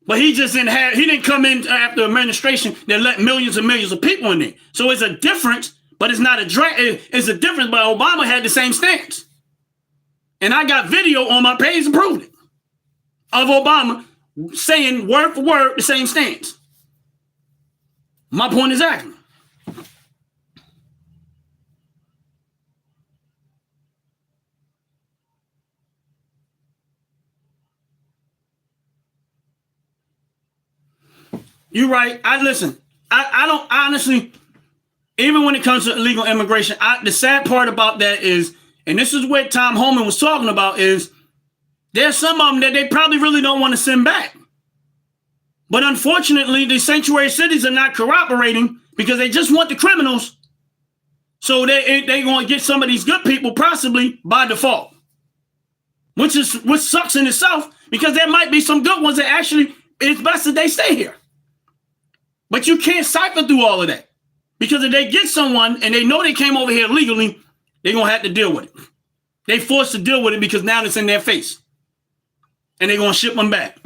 But he didn't come in after administration that let millions and millions of people in there. So it's a difference, but it's not it's a difference, but Obama had the same stance. And I got video on my page to prove it of Obama saying word for word the same stance. My point exactly. You're right. I don't honestly, even when it comes to illegal immigration, the sad part about that is, and this is what Tom Homan was talking about, is there's some of them that they probably really don't want to send back. But unfortunately, the sanctuary cities are not cooperating because they just want the criminals. So they're going to get some of these good people possibly by default, which sucks in itself, because there might be some good ones that actually it's best that they stay here. But you can't siphon through all of that, because if they get someone and they know they came over here legally, they're going to have to deal with it. They forced to deal with it because now it's in their face, and they're going to ship them back.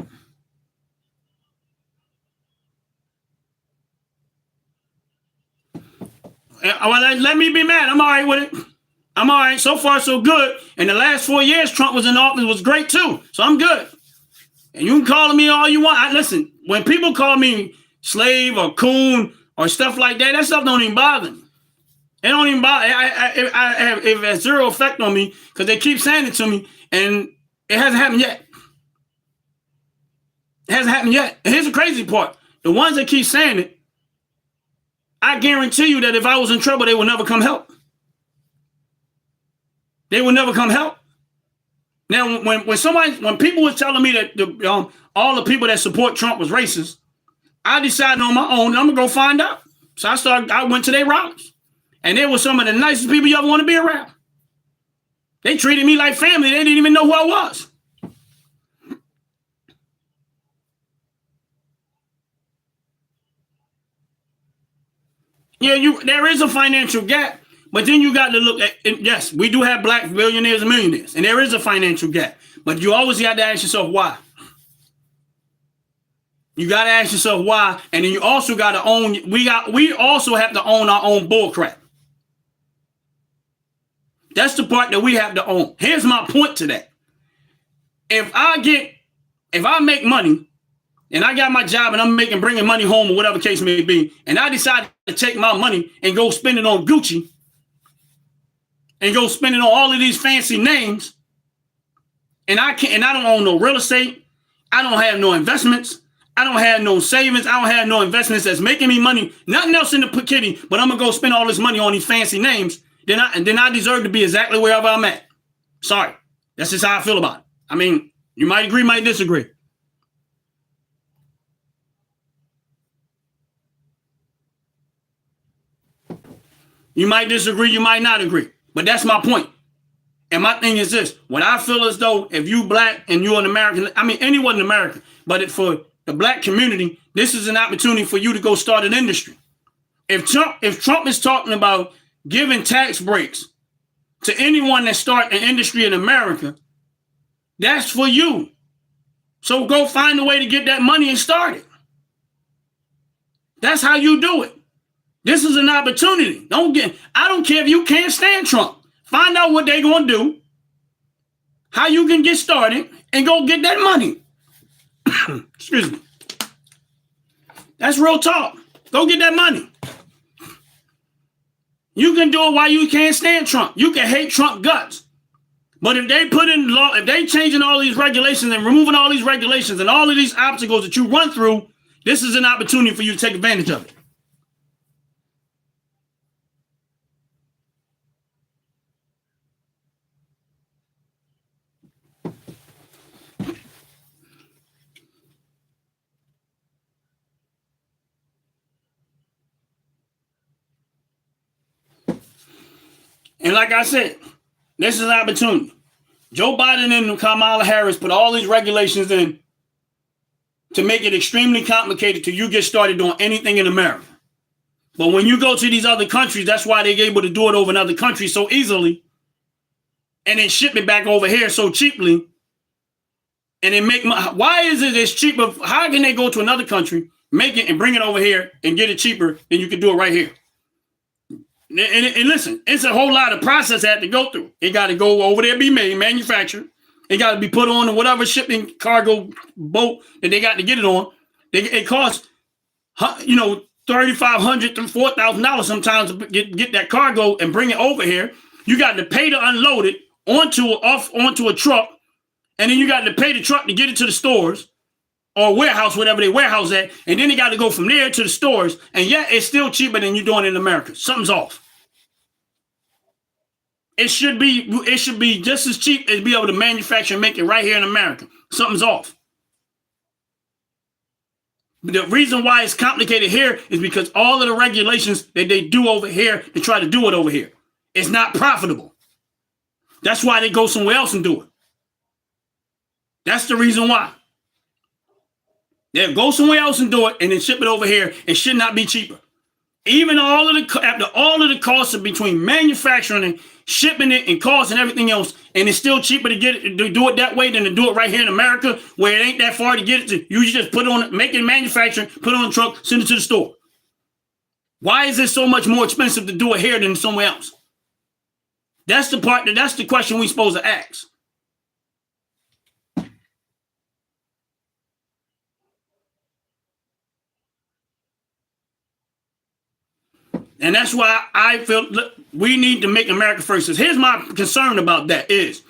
Let me be mad. I'm all right with it. I'm all right. So far, so good. And the last 4 years Trump was in office was great too. So I'm good. And you can call me all you want. Listen, when people call me slave or coon or stuff like that, that stuff don't even bother me. It don't even bother. It has zero effect on me because they keep saying it to me, and it hasn't happened yet. It hasn't happened yet. And here's the crazy part. The ones that keep saying it, I guarantee you that if I was in trouble, they would never come help. They would never come help. Now, when people were telling me that all the people that support Trump was racist, I decided on my own, I'm gonna go find out. So I went to their rallies, and they were some of the nicest people you ever want to be around. They treated me like family. They didn't even know who I was. Yeah, there is a financial gap, but then you got to look at, yes, we do have black billionaires and millionaires, and there is a financial gap, but you always got to ask yourself why. You got to ask yourself why, and then you also got to own, we also have to own our own bullcrap. That's the part that we have to own. Here's my point to that. If I make money, and I got my job and I'm bringing money home or whatever case may be, and I decide to take my money and go spend it on Gucci and go spend it on all of these fancy names, and I don't own no real estate, I don't have no investments, I don't have no savings, I don't have no investments that's making me money, nothing else in the kitty, but I'm gonna go spend all this money on these fancy names, then I deserve to be exactly wherever I'm at. Sorry. That's just how I feel about it. I mean, you might agree, might disagree. You might disagree, you might not agree, but that's my point. And my thing is this: when I feel as though if you black and you're an American, I mean anyone in America, but for the black community, this is an opportunity for you to go start an industry. If Trump is talking about giving tax breaks to anyone that start an industry in America, that's for you. So go find a way to get that money and start it. That's how you do it. This is an opportunity. I don't care if you can't stand Trump. Find out what they're going to do, how you can get started, and go get that money. Excuse me. That's real talk. Go get that money. You can do it while you can't stand Trump. You can hate Trump guts. But if they put in law, if they changing all these regulations and removing all these regulations and all of these obstacles that you run through, this is an opportunity for you to take advantage of it. And like I said, this is an opportunity. Joe Biden and Kamala Harris put all these regulations in to make it extremely complicated till you get started doing anything in America. But when you go to these other countries, that's why they're able to do it over in other countries so easily and then ship it back over here so cheaply. And then why is it as cheap? How can they go to another country, make it and bring it over here and get it cheaper than you can do it right here? And listen, it's a whole lot of process that to go through. It got to go over there, be made, manufactured. It got to be put on whatever shipping cargo boat that they got to get it on. It costs, $3,500 to $4,000 sometimes to get that cargo and bring it over here. You got to pay to unload it onto a truck, and then you got to pay the truck to get it to the stores. or warehouse, whatever they warehouse at, and then they got to go from there to the stores, and yet it's still cheaper than you're doing in America. Something's off. It should be just as cheap as be able to manufacture and make it right here in America. Something's off. The reason why it's complicated here is because all of the regulations that they do over here, they try to do it over here. It's not profitable. That's why they go somewhere else and do it. That's the reason why. They'll go somewhere else and do it and then ship it over here. It should not be cheaper. Even after all of the costs of between manufacturing and shipping it and costs and everything else, and it's still cheaper to do it that way than to do it right here in America, where it ain't that far to get it to. You just put it on, make it manufacturing, put it on the truck, send it to the store. Why is it so much more expensive to do it here than somewhere else? That's the question we're supposed to ask. And that's why I feel we need to make America first. Here's my concern about that is,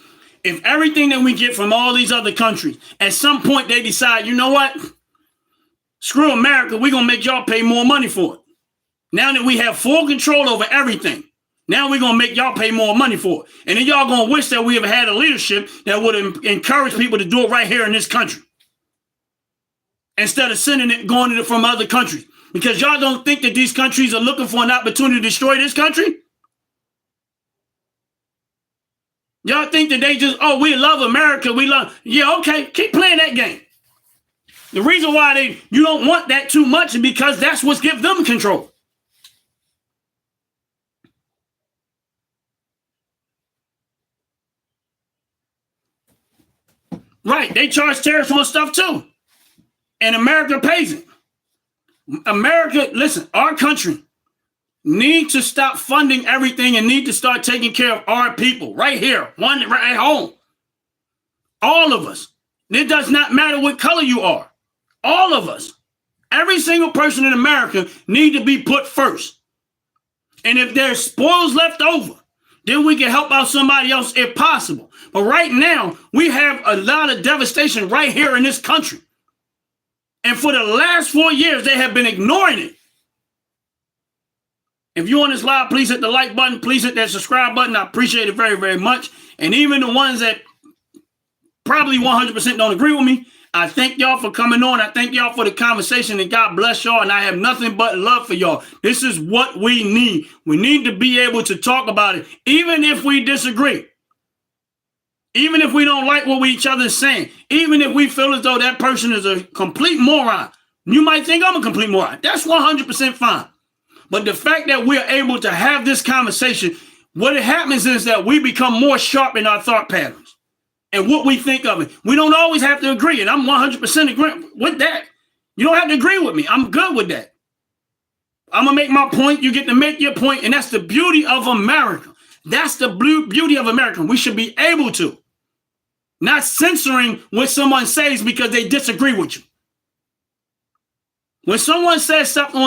if everything that we get from all these other countries, at some point they decide, you know what? Screw America, we're going to make y'all pay more money for it. Now that we have full control over everything, now we're going to make y'all pay more money for it. And then y'all going to wish that we have had a leadership that would encourage people to do it right here in this country, instead of sending it, going to it from other countries. Because y'all don't think that these countries are looking for an opportunity to destroy this country? Y'all think that they just, oh, we love America, we love, yeah, okay, keep playing that game. The reason why you don't want that too much is because that's what's give them control. Right, they charge tariffs on stuff too. And America pays it. America, listen, our country need to stop funding everything and need to start taking care of our people right here, one right at home. All of us. It does not matter what color you are. All of us. Every single person in America need to be put first. And if there's spoils left over, then we can help out somebody else if possible. But right now, we have a lot of devastation right here in this country. And for the last 4 years, they have been ignoring it. If you're on this live, please hit the like button. Please hit that subscribe button. I appreciate it very, very much. And even the ones that probably 100% don't agree with me, I thank y'all for coming on. I thank y'all for the conversation, and God bless y'all. And I have nothing but love for y'all. This is what we need. We need to be able to talk about it, even if we disagree. Even if we don't like what each other is saying, even if we feel as though that person is a complete moron, you might think I'm a complete moron. That's 100% fine. But the fact that we're able to have this conversation, what it happens is that we become more sharp in our thought patterns and what we think of it. We don't always have to agree, and I'm 100% agreeing with that. You don't have to agree with me. I'm good with that. I'm going to make my point. You get to make your point, and that's the beauty of America. That's the beauty of America. We should be able to. Not censoring what someone says because they disagree with you. When someone says something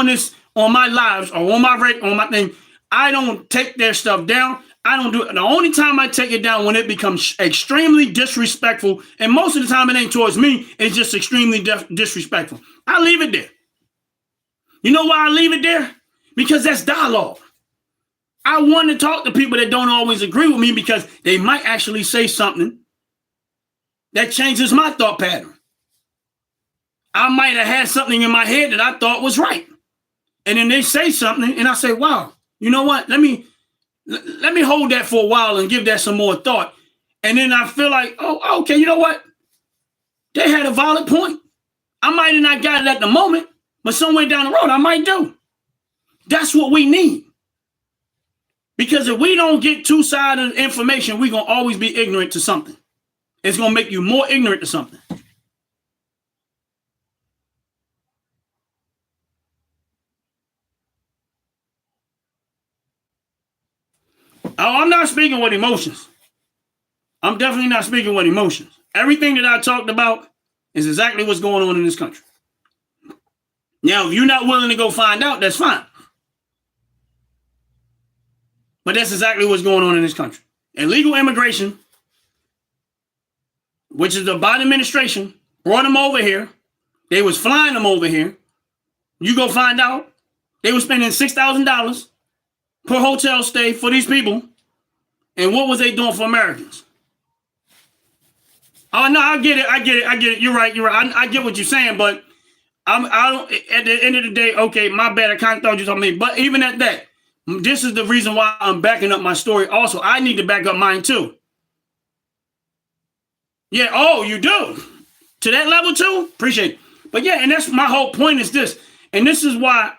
on my lives or on my thing, I don't take their stuff down. I don't do it. The only time I take it down when it becomes extremely disrespectful, and most of the time it ain't towards me, it's just extremely disrespectful. I leave it there. You know why I leave it there? Because that's dialogue. I want to talk to people that don't always agree with me because they might actually say something that changes my thought pattern. I might have had something in my head that I thought was right. And then they say something and I say, wow, you know what? Let me hold that for a while and give that some more thought. And then I feel like, oh, okay, you know what? They had a valid point. I might have not got it at the moment, but somewhere down the road, I might do. That's what we need. Because if we don't get two-sided information, we're going to always be ignorant to something. It's going to make you more ignorant to something. Oh, I'm not speaking with emotions. I'm definitely not speaking with emotions. Everything that I talked about is exactly what's going on in this country. Now, if you're not willing to go find out, that's fine. But that's exactly what's going on in this country. Illegal immigration, which is the Biden administration, brought them over here. They was flying them over here. You go find out. They were spending $6,000 per hotel stay for these people. And what was they doing for Americans? Oh, no, I get it. You're right. I get what you're saying, but I don't, at the end of the day, okay, my bad. I kind of thought you told me. But even at that, this is the reason why I'm backing up my story. Also, I need to back up mine too. Yeah, oh, you do? To that level too? Appreciate it. But yeah, and that's my whole point is this. And this is why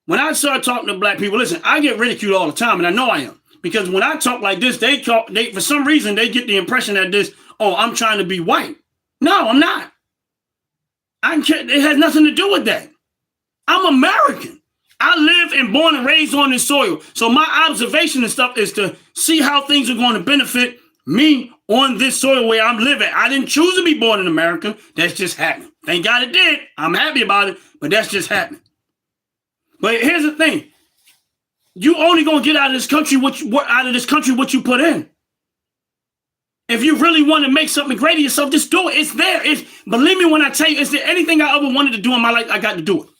when I start talking to black people, listen, I get ridiculed all the time, and I know I am. Because when I talk like this, they for some reason, they get the impression that I'm trying to be white. No, I'm not. It has nothing to do with that. I'm American. I live and born and raised on this soil. So my observation and stuff is to see how things are going to benefit me on this soil where I'm living. I didn't choose to be born in America. That's just happening. Thank God it did. I'm happy about it, but that's just happening. But here's the thing. You only going to get out of this country what you put in. If you really want to make something great of yourself, just do it. It's there. Believe me when I tell you, is there anything I ever wanted to do in my life? I got to do it.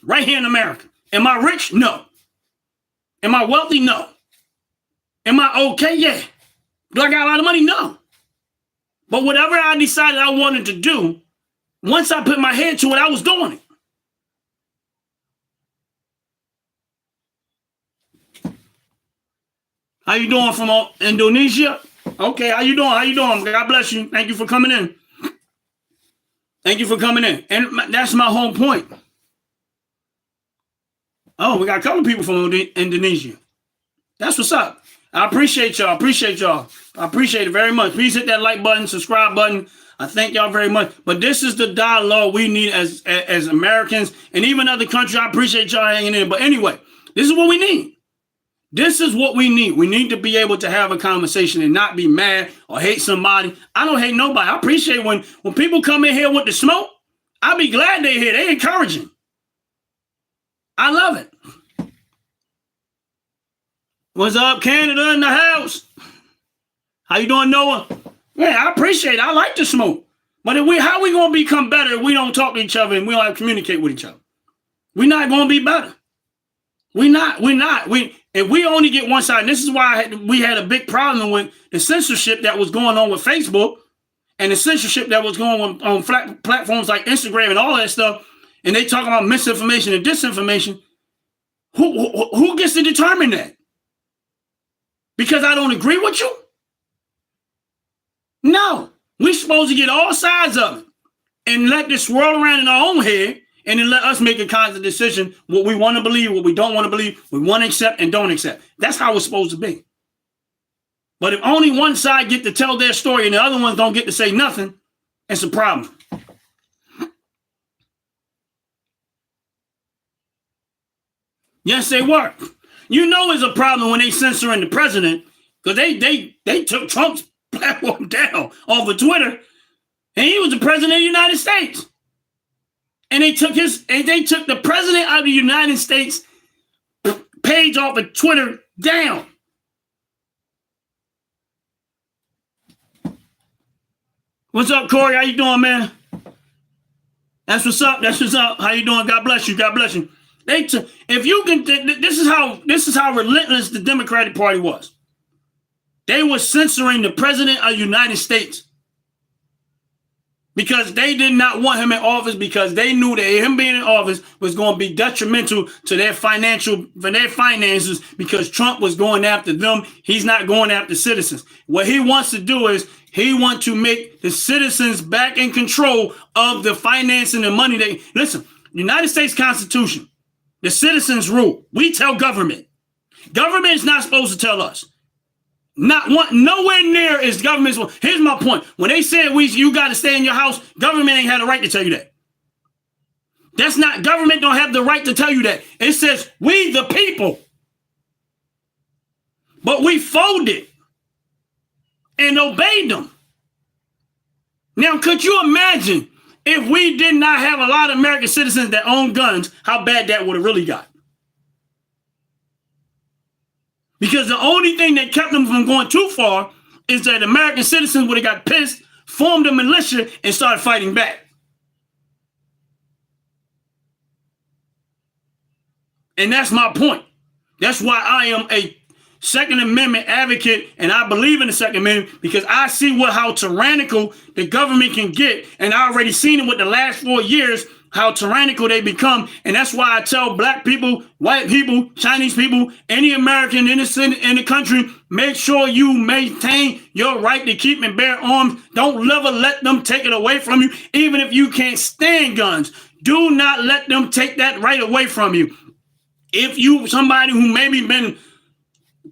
Right here in America. Am I rich? No. Am I wealthy? No. Am I okay? Yeah. Do I got a lot of money? No. But whatever I decided I wanted to do, once I put my head to it, I was doing it. How you doing from Indonesia? Okay, how you doing? God bless you. Thank you for coming in. And that's my whole point. Oh, we got a couple of people from Indonesia. That's what's up. I appreciate y'all. I appreciate it very much. Please hit that like button, subscribe button. I thank y'all very much. But this is the dialogue we need as Americans and even other countries. I appreciate y'all hanging in. But anyway, this is what we need. This is what we need. We need to be able to have a conversation and not be mad or hate somebody. I don't hate nobody. I appreciate when people come in here with the smoke. I'll be glad they're here. They're encouraging. I love it. What's up, Canada in the house? How you doing, Noah? Yeah, I appreciate it. I like the smoke. But how we going to become better if we don't talk to each other and we don't communicate with each other? We're not going to be better. We're not. If we only get one side, and this is why we had a big problem with the censorship that was going on with Facebook and the censorship that was going on platforms like Instagram and all that stuff, and they talk about misinformation and disinformation. Who gets to determine that? Because I don't agree with you? No. We're supposed to get all sides of it and let this swirl around in our own head and then let us make a conscious decision what we want to believe, what we don't want to believe, we want to accept and don't accept. That's how it's supposed to be. But if only one side get to tell their story and the other ones don't get to say nothing, it's a problem. Yes, they work. You know it's a problem when they censoring the president because they took Trump's platform down off of Twitter and he was the president of the United States. And they took the president of the United States page off of Twitter down. What's up, Corey? How you doing, man? That's what's up. How you doing? God bless you. If you can, this is how relentless the Democratic Party was. They were censoring the president of the United States because they did not want him in office because they knew that him being in office was going to be detrimental to their finances because Trump was going after them. He's not going after citizens. What he wants to do is he wants to make the citizens back in control of the finance and the money. Listen, United States Constitution, the citizens rule. We tell government. Government is not supposed to tell us. Nowhere near is government's. Here's my point. When they said you got to stay in your house, government ain't had a right to tell you that. That's not, government don't have the right to tell you that. It says we the people. But we folded and obeyed them. Now, could you imagine if we did not have a lot of American citizens that own guns, how bad that would have really got? Because the only thing that kept them from going too far is that American citizens would have got pissed, formed a militia, and started fighting back. And that's my point. That's why I am a Second Amendment advocate, and I believe in the Second Amendment because I see how tyrannical the government can get, and I already seen it with the last 4 years, how tyrannical they become. And that's why I tell black people, white people, Chinese people, any American in the country, make sure you maintain your right to keep and bear arms. Don't ever let them take it away from you, even if you can't stand guns. Do not let them take that right away from you. If you somebody who maybe been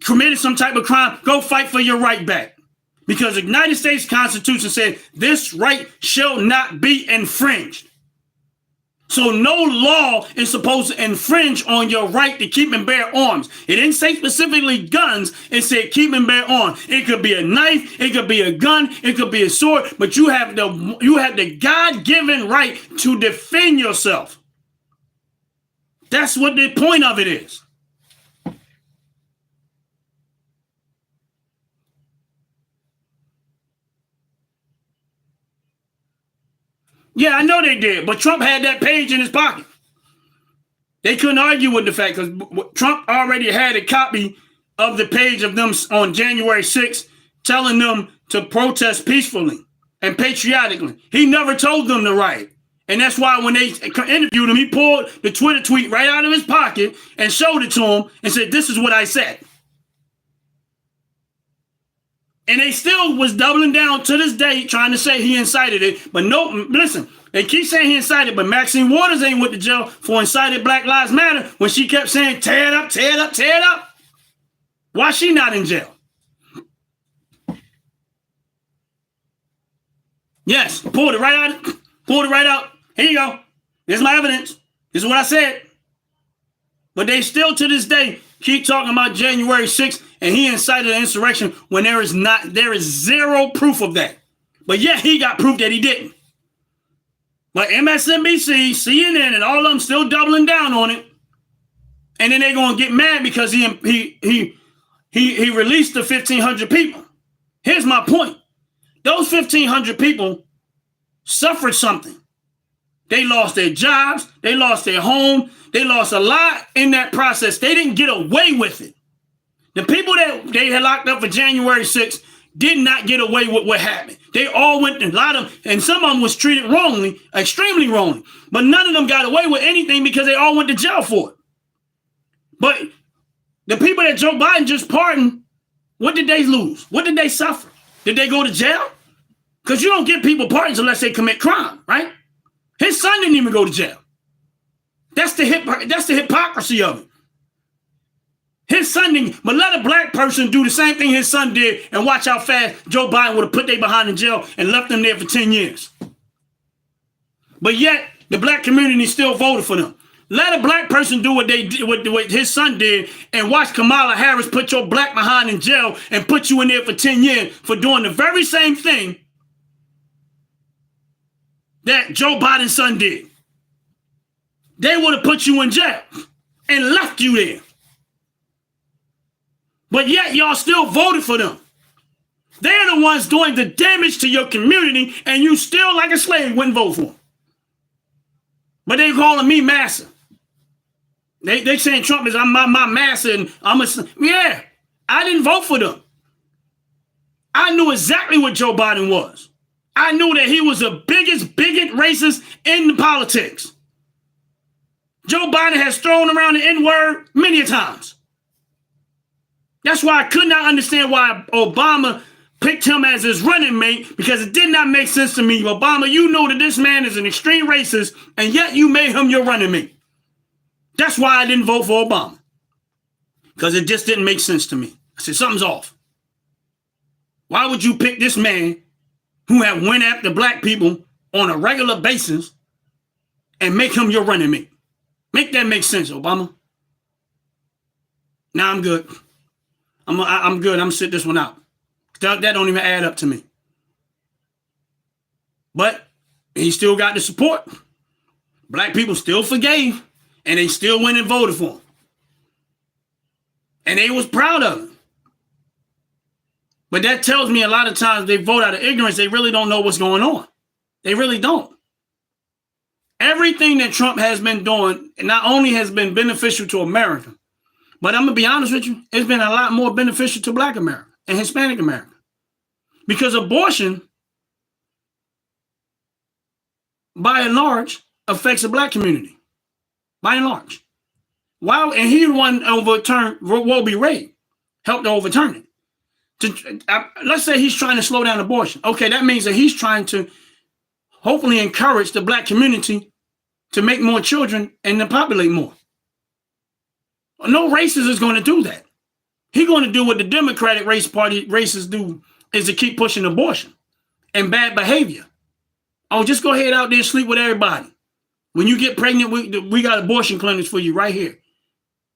committed some type of crime, go fight for your right back. Because the United States Constitution said this right shall not be infringed. So no law is supposed to infringe on your right to keep and bear arms. It didn't say specifically guns. It said keep and bear arms. It could be a knife. It could be a gun. It could be a sword. But you have the God-given right to defend yourself. That's what the point of it is. Yeah, I know they did, but Trump had that page in his pocket. They couldn't argue with the fact because Trump already had a copy of the page of them on January 6th telling them to protest peacefully and patriotically. He never told them to riot. And that's why when they interviewed him, he pulled the Twitter tweet right out of his pocket and showed it to him and said, this is what I said. And they still was doubling down to this day trying to say he incited it. But no, listen, they keep saying he incited, but Maxine Waters ain't went to jail for incited Black Lives Matter when she kept saying, tear it up, tear it up, tear it up. Why she not in jail? Yes, pulled it right out. Pulled it right out. Here you go. Here's my evidence. This is what I said. But they still to this day keep talking about January 6th and he incited an insurrection when there is zero proof of that. But yet he got proof that he didn't. But MSNBC, CNN, and all of them still doubling down on it. And then they're gonna get mad because he released the 1,500 people. Here's my point. Those 1,500 people suffered something. They lost their jobs. They lost their home. They lost a lot in that process. They didn't get away with it. The people that they had locked up for January 6th did not get away with what happened. They all went, and some of them was treated wrongly, extremely wrongly. But none of them got away with anything because they all went to jail for it. But the people that Joe Biden just pardoned, what did they lose? What did they suffer? Did they go to jail? Because you don't give people pardons unless they commit crime, right? His son didn't even go to jail. That's the hypocrisy of it. His son didn't, but let a black person do the same thing his son did and watch how fast Joe Biden would have put they behind in jail and left them there for 10 years. But yet, the black community still voted for them. Let a black person do what they did, what his son did, and watch Kamala Harris put your black behind in jail and put you in there for 10 years for doing the very same thing that Joe Biden's son did. They would have put you in jail and left you there. But yet y'all still voted for them. They're the ones doing the damage to your community, and you still, like a slave, wouldn't vote for them. But they calling me massa. They saying Trump is my massa, and yeah, I didn't vote for them. I knew exactly what Joe Biden was. I knew that he was the biggest bigot racist in the politics. Joe Biden has thrown around the N-word many times. That's why I could not understand why Obama picked him as his running mate, because it did not make sense to me. Obama, you know that this man is an extreme racist, and yet you made him your running mate. That's why I didn't vote for Obama, because it just didn't make sense to me. I said, something's off. Why would you pick this man who have went after black people on a regular basis and make him your running mate? Make that make sense, Obama. Now I'm good. I'm good. I'm gonna sit this one out. That don't even add up to me. But he still got the support. Black people still forgave, and they still went and voted for him. And they was proud of him. But that tells me a lot of times they vote out of ignorance. They really don't know what's going on. They really don't. Everything that Trump has been doing not only has been beneficial to America, but I'm going to be honest with you, it's been a lot more beneficial to Black America and Hispanic America. Because abortion, by and large, affects the Black community. By and large. Wow, and he won overturn Roe v. Wade, helped to overturn it. Let's say he's trying to slow down abortion. Okay, that means that he's trying to hopefully encourage the Black community to make more children and to populate more. No racist is going to do that. He's going to do what the Democratic racists do, is to keep pushing abortion and bad behavior. Oh, just go ahead out there and sleep with everybody. When you get pregnant, we got abortion clinics for you right here.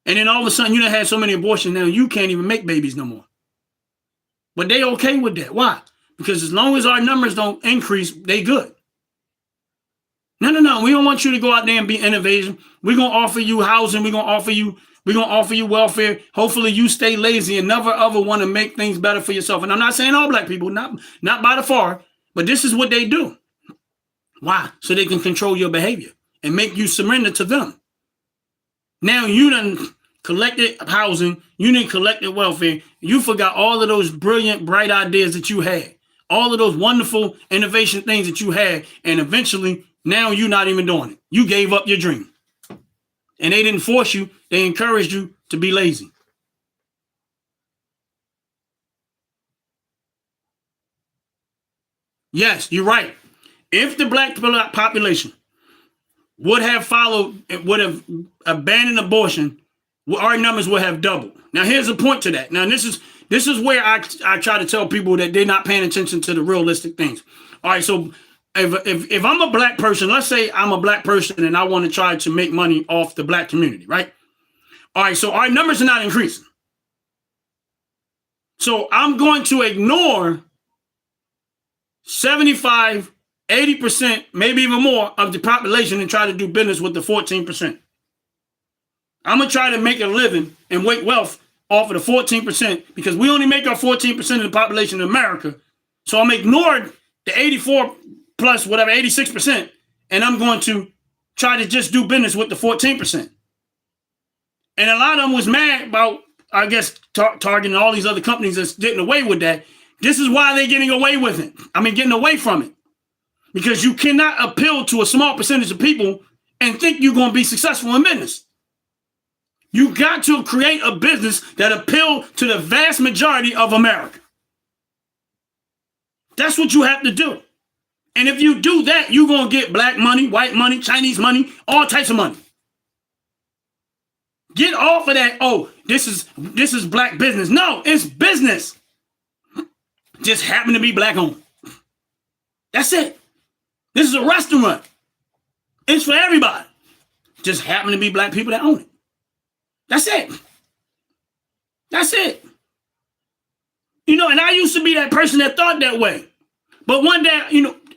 And then all of a sudden, you done had so many abortions now, you can't even make babies no more. But they okay with that. Why? Because as long as our numbers don't increase, they good. No. We don't want you to go out there and be innovative. We're going to offer you housing. We're going to offer you welfare. Hopefully you stay lazy and never ever want to make things better for yourself. And I'm not saying all Black people, not by the far, but this is what they do. Why? So they can control your behavior and make you surrender to them. Now you done collected housing, you done collected welfare, you forgot all of those brilliant, bright ideas that you had, all of those wonderful innovation things that you had, and eventually now you're not even doing it. You gave up your dream. And they didn't force you, they encouraged you to be lazy. Yes, you're right. If the Black population would have followed, would have abandoned abortion, our numbers would have doubled. Now, here's a point to that. Now, this is where I try to tell people that they're not paying attention to the realistic things. All right, so if I'm a Black person, let's say I'm a Black person and I want to try to make money off the Black community, right? All right, so our numbers are not increasing. So I'm going to ignore 75, 80%, maybe even more of the population and try to do business with the 14%. I'm going to try to make a living and make wealth off of the 14% because we only make our 14% of the population in America. So I'm ignoring the 84 plus whatever, 86%, and I'm going to try to just do business with the 14%. And a lot of them was mad about, I guess, Target and all these other companies that's getting away with that. This is why they're getting away with it. Getting away from it. Because you cannot appeal to a small percentage of people and think you're going to be successful in business. You got to create a business that appeals to the vast majority of America. That's what you have to do. And if you do that, you're going to get Black money, white money, Chinese money, all types of money. Get off of that, oh, this is Black business. No, it's business. Just happen to be Black owned. That's it. This is a restaurant. It's for everybody. Just happen to be Black people that own it. That's it. That's it. And I used to be that person that thought that way. But one day,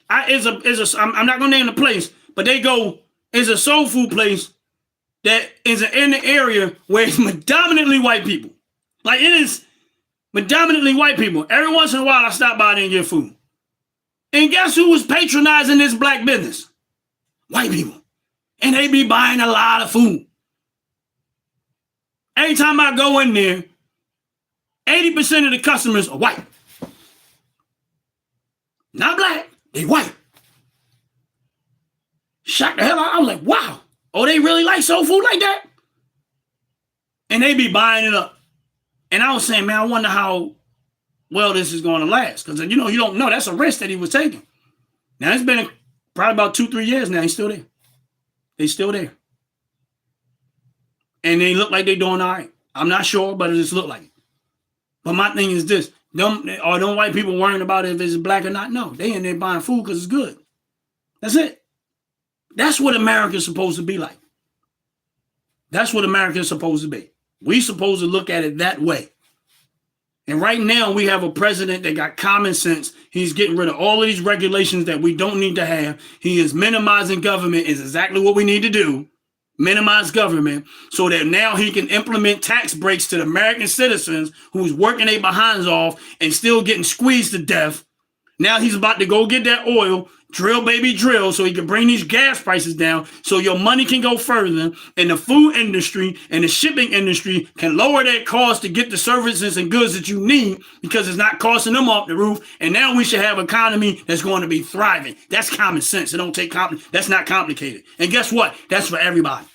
I'm not going to name the place, but it's a soul food place that is in the area where it's predominantly white people. Like, it is predominantly white people. Every once in a while, I stop by there and get food. And guess who was patronizing this Black business? White people. And they be buying a lot of food. Every time I go in there, 80% of the customers are white. Not Black, they white. Shocked the hell out. I was like, wow. Oh, they really like soul food like that? And they be buying it up. And I was saying, man, I wonder how well this is going to last. Because, you don't know. That's a risk that he was taking. Now, it's been probably about 2-3 years now. He's still there. They still there. And they look like they're doing all right. I'm not sure, but it just look like it. But my thing is this. Are them white people worrying about if it's Black or not? No. They in there buying food because it's good. That's it. That's what America's supposed to be like. That's what America's supposed to be. We supposed to look at it that way. And right now we have a president that got common sense. He's getting rid of all of these regulations that we don't need to have. He is minimizing government is exactly what we need to do. Minimize government so that now he can implement tax breaks to the American citizens who's working their behinds off and still getting squeezed to death. Now he's about to go get that oil, Drill, baby, drill, so he can bring these gas prices down so your money can go further and the food industry and the shipping industry can lower their cost to get the services and goods that you need because it's not costing them off the roof. And now we should have an economy that's going to be thriving. That's common sense. It don't take that's not complicated. And guess what? That's for everybody.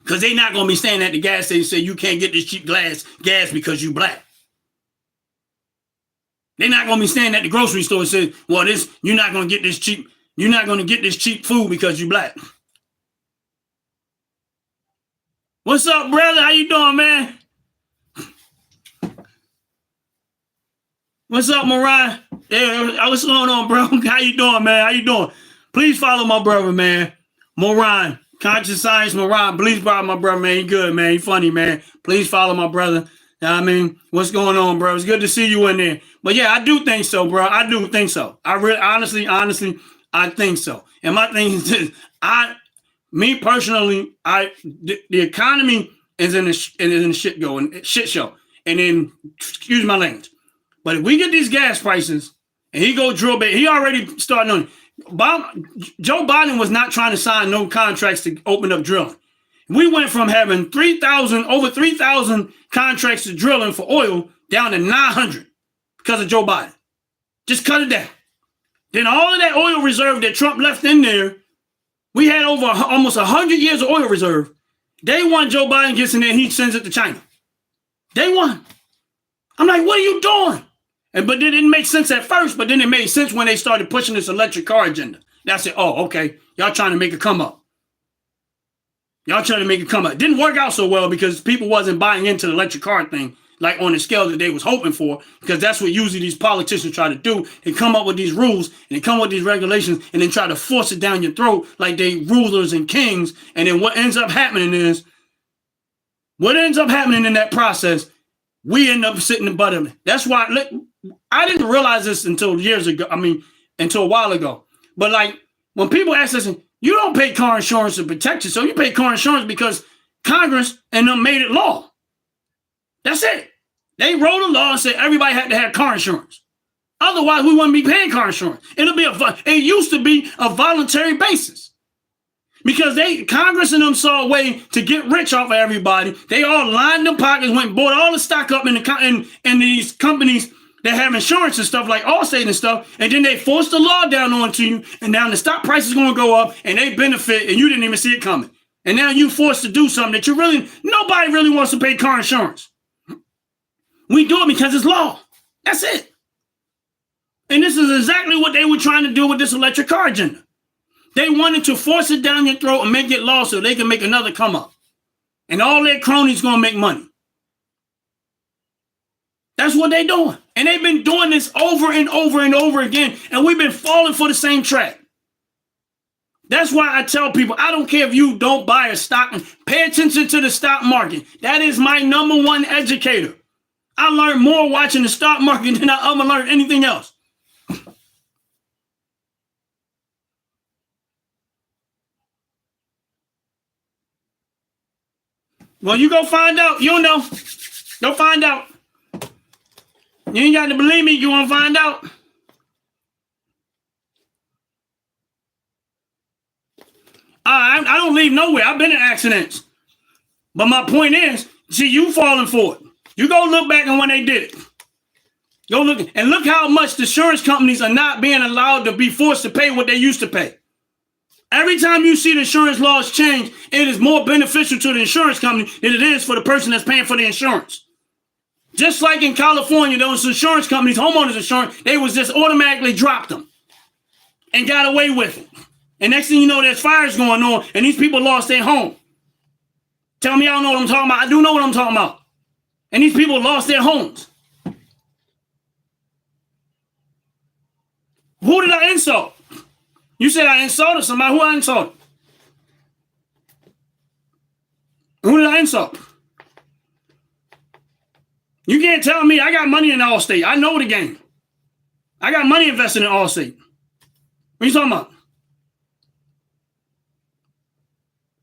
Because they're not going to be standing at the gas station and say you can't get this cheap gas because you black. They're not going to be standing at the grocery store and say, well, you're not going to get this cheap food because you black. What's up, brother? How you doing, man? What's up, Mariah? Yeah, what's going on, bro? How you doing, man? How you doing? Please follow my brother, man. Moran, Conscious Science Moran. Please follow my brother, man. He good, man. He funny, man. Please follow my brother. I mean, what's going on, bro? It's good to see you in there. But yeah, I do think so, bro. I do think so. I really, honestly, I think so. And my thing is this: me personally, the economy is in a shit show. And then, excuse my language, but if we get these gas prices and he go drill bait, he already started on it. Joe Biden was not trying to sign no contracts to open up drilling. We went from having over 3,000 contracts to drilling for oil down to 900 because of Joe Biden. Just cut it down. Then all of that oil reserve that Trump left in there, we had over almost 100 years of oil reserve. Day one, Joe Biden gets in there and he sends it to China. Day one. I'm like, what are you doing? But it didn't make sense at first, but then it made sense when they started pushing this electric car agenda. And I said, oh, okay, y'all trying to make it come up. It didn't work out so well because people wasn't buying into the electric car thing like on the scale that they was hoping for, because that's what usually these politicians try to do. They come up with these rules and they come up with these regulations and then try to force it down your throat like they rulers and kings. And then what ends up happening in that process, we end up sitting in the butt of it. That's why I didn't realize this until until a while ago. But like when people ask us, you don't pay car insurance to protect you. So you pay car insurance because Congress and them made it law. That's it. They wrote a law and said everybody had to have car insurance. Otherwise, we wouldn't be paying car insurance. It used to be a voluntary basis. Because Congress and them saw a way to get rich off of everybody. They all lined their pockets, went and bought all the stock up in these companies that have insurance and stuff like Allstate and stuff, and then they forced the law down onto you, and now the stock price is going to go up, and they benefit, and you didn't even see it coming. And now you forced to do something that nobody really wants to pay car insurance. We do it because it's law. That's it. And this is exactly what they were trying to do with this electric car agenda. They wanted to force it down your throat and make it law so they can make another come up. And all their cronies going to make money. That's what they're doing. And they've been doing this over and over and over again. And we've been falling for the same trap. That's why I tell people, I don't care if you don't buy a stock, pay attention to the stock market. That is my number one educator. I learned more watching the stock market than I ever learned anything else. Well, you go find out. You'll know. Go find out. You ain't got to believe me. You want to find out? I don't leave nowhere. I've been in accidents. But my point is, see, you falling for it. You go look back on when they did it. Go look and look how much the insurance companies are not being allowed to be forced to pay what they used to pay. Every time you see the insurance laws change, it is more beneficial to the insurance company than it is for the person that's paying for the insurance. Just like in California, those insurance companies, homeowners insurance, they was just automatically dropped them and got away with it. And next thing you know, there's fires going on and these people lost their home. Tell me I don't know what I'm talking about. I do know what I'm talking about. And these people lost their homes. Who did I insult? You said I insulted somebody. Who I insulted? Who did I insult? You can't tell me I got money in Allstate. I know the game. I got money invested in Allstate. What are you talking about?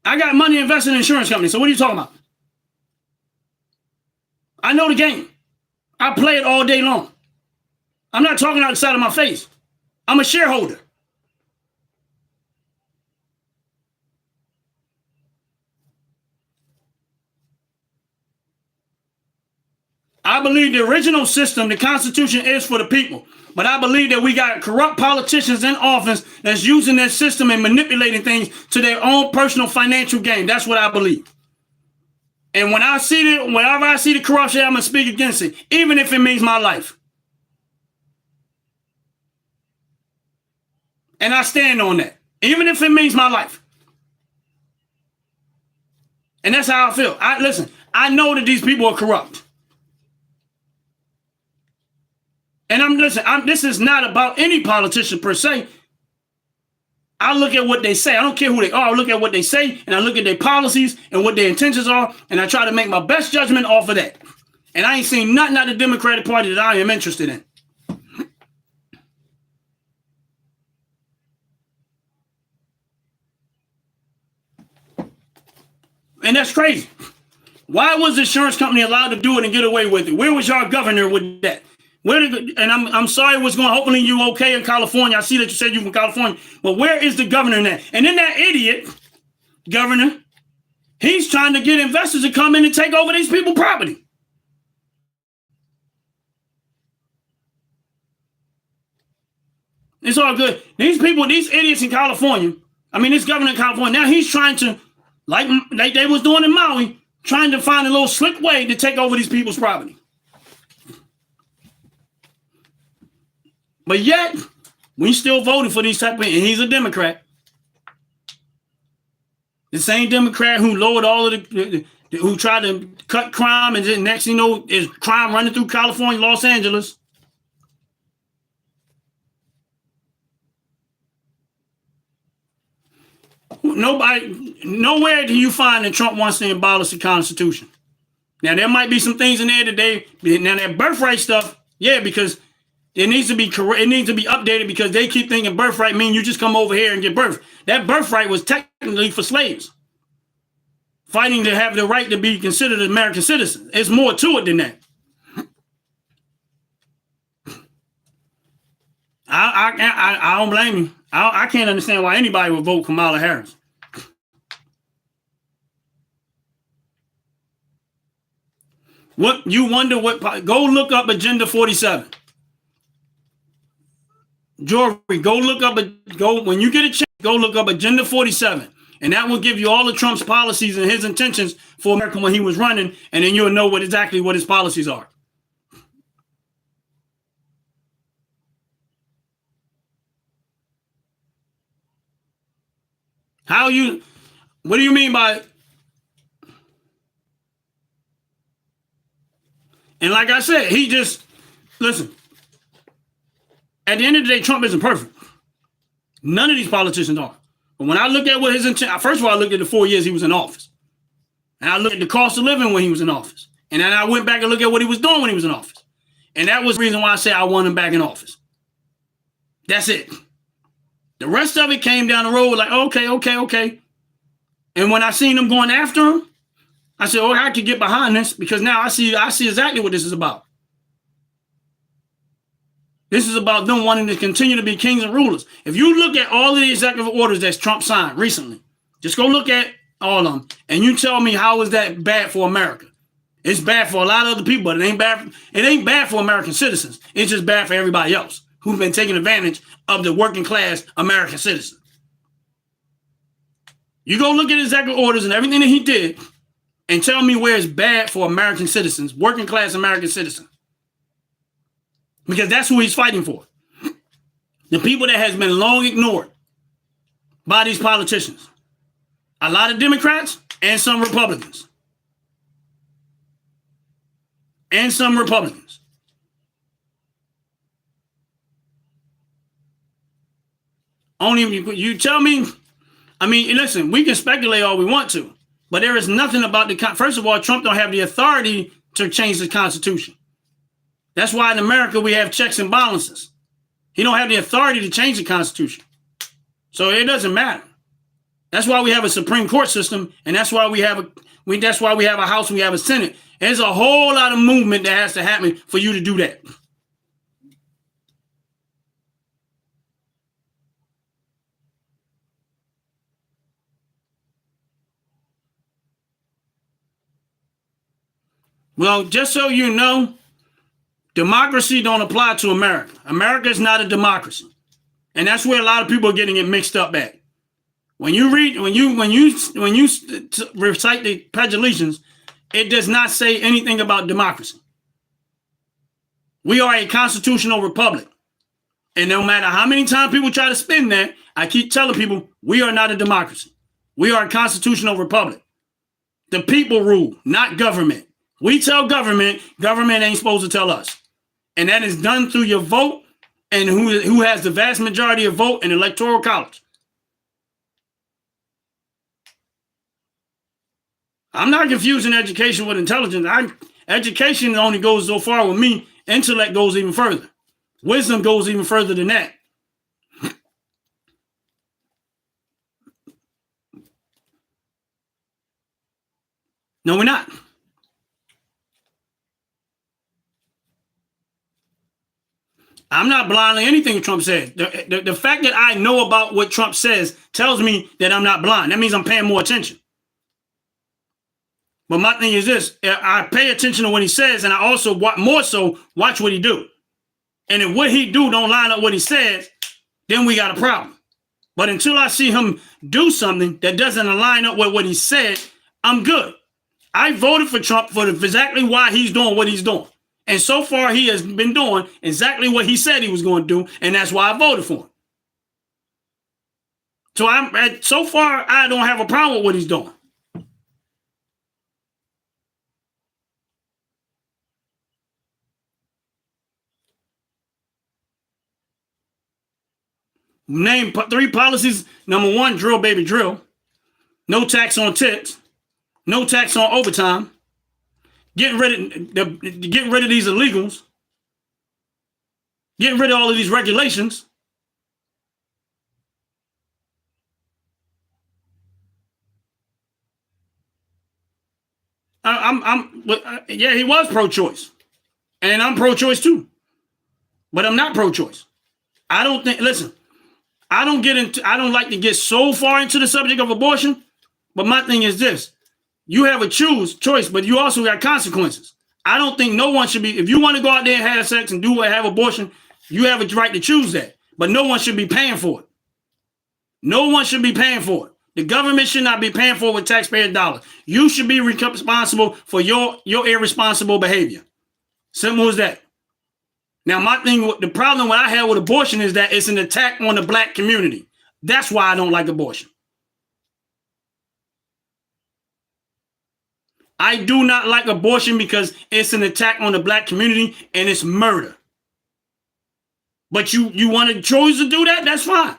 I got money invested in insurance companies. So what are you talking about? I know the game. I play it all day long. I'm not talking outside of my face. I'm a shareholder. I believe the original system, the Constitution, is for the people. But I believe that we got corrupt politicians in office that's using that system and manipulating things to their own personal financial gain. That's what I believe. And when I see it, whenever I see the corruption, I'm gonna speak against it, even if it means my life. And I stand on that, even if it means my life. And that's how I feel. Listen, I know that these people are corrupt. And this is not about any politician per se. I look at what they say. I don't care who they are. I look at what they say, and I look at their policies and what their intentions are, and I try to make my best judgment off of that. And I ain't seen nothing out of the Democratic Party that I am interested in. And that's crazy. Why was the insurance company allowed to do it and get away with it? Where was your governor with that? And I'm sorry what's going on. Hopefully you okay in California. I see that you said you're from California. But where is the governor in that? And then that idiot governor, he's trying to get investors to come in and take over these people's property. It's all good. These people, these idiots in California, this governor in California, now he's trying to, like they was doing in Maui, trying to find a little slick way to take over these people's property. But yet, we still voted for these type of, and he's a Democrat. The same Democrat who lowered all of who tried to cut crime, and then next thing you know, is crime running through California, Los Angeles. Nowhere do you find that Trump wants to abolish the Constitution. Now, there might be some things in there now that birthright stuff, yeah, because it needs to be correct. It needs to be updated because they keep thinking birthright means you just come over here and get birth. That birthright was technically for slaves fighting to have the right to be considered an American citizen. It's more to it than that. I don't blame you. I can't understand why anybody would vote Kamala Harris. What you wonder? Go look up Agenda 47. Jory, when you get a chance, go look up Agenda 47. And that will give you all of Trump's policies and his intentions for America when he was running, and then you'll know exactly what his policies are. What do you mean by? And like I said, listen, at the end of the day, Trump isn't perfect. None of these politicians are. But when I look at what his intent, first of all, I looked at the 4 years he was in office. And I looked at the cost of living when he was in office. And then I went back and looked at what he was doing when he was in office. And that was the reason why I say I want him back in office. That's it. The rest of it came down the road like, okay. And when I seen them going after him, I said, I could get behind this because now I see exactly what this is about. This is about them wanting to continue to be kings and rulers. If you look at all of the executive orders that Trump signed recently, just go look at all of them, and you tell me how is that bad for America? It's bad for a lot of other people, but it ain't bad for American citizens. It's just bad for everybody else who's been taking advantage of the working class American citizen. You go look at executive orders and everything that he did, and tell me where it's bad for American citizens, working class American citizens. Because that's who he's fighting for. The people that has been long ignored by these politicians. A lot of Democrats and some Republicans. Only you tell me, listen, we can speculate all we want to, but there is nothing about first of all, Trump don't have the authority to change the Constitution. That's why in America we have checks and balances. He don't have the authority to change the Constitution. So it doesn't matter. That's why we have a Supreme Court system, and that's why we have a House, we have a Senate. There's a whole lot of movement that has to happen for you to do that. Well, just so you know, democracy don't apply to America. America is not a democracy. And that's where a lot of people are getting it mixed up at. When you recite the Pledge of Allegiance, it does not say anything about democracy. We are a constitutional republic. And no matter how many times people try to spin that, I keep telling people, we are not a democracy. We are a constitutional republic. The people rule, not government. We tell government, government ain't supposed to tell us. And that is done through your vote and who has the vast majority of vote in electoral college. I'm not confusing education with intelligence. Education only goes so far with me. Intellect goes even further. Wisdom goes even further than that. No, we're not. I'm not blind to anything Trump says. The fact that I know about what Trump says tells me that I'm not blind. That means I'm paying more attention. But my thing is this, I pay attention to what he says, and I also more so watch what he do. And if what he do don't line up with what he says, then we got a problem. But until I see him do something that doesn't align up with what he said, I'm good. I voted for Trump for exactly why he's doing what he's doing. And so far, he has been doing exactly what he said he was going to do, and that's why I voted for him. So far, I don't have a problem with what he's doing. Name 3 policies. Number 1, drill, baby, drill. No tax on tips. No tax on overtime. Getting rid of these illegals. Getting rid of all of these regulations. Yeah, he was pro-choice. And I'm pro-choice too. But I'm not pro-choice. I don't like to get so far into the subject of abortion, but my thing is this. You have a choice, but you also got consequences. I don't think no one should be, if you want to go out there and have sex and have abortion, you have a right to choose that. But no one should be paying for it. No one should be paying for it. The government should not be paying for it with taxpayer dollars. You should be responsible for your irresponsible behavior. Simple as that. Now, the problem what I have with abortion is that it's an attack on the black community. That's why I don't like abortion. I do not like abortion because it's an attack on the black community and it's murder. But you want to choose to do that? That's fine.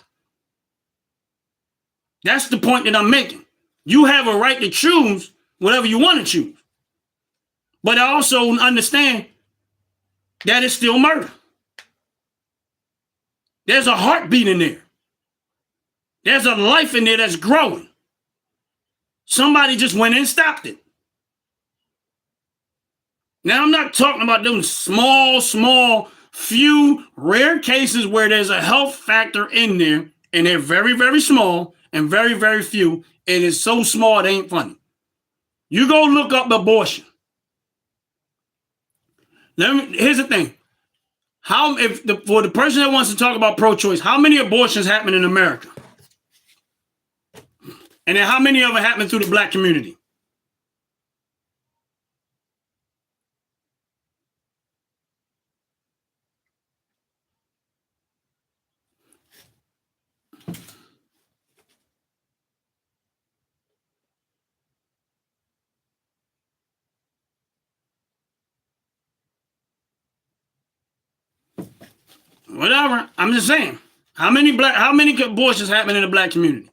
That's the point that I'm making. You have a right to choose whatever you want to choose. But I also understand that it's still murder. There's a heartbeat in there. There's a life in there that's growing. Somebody just went in and stopped it. Now, I'm not talking about those small, few rare cases where there's a health factor in there, and they're very, very small and very, very few. It is so small, it ain't funny. You go look up abortion. Here's the thing. For the person that wants to talk about pro-choice, how many abortions happen in America? And then how many of them happen through the black community? Whatever. I'm just saying. How many abortions happen in the black community?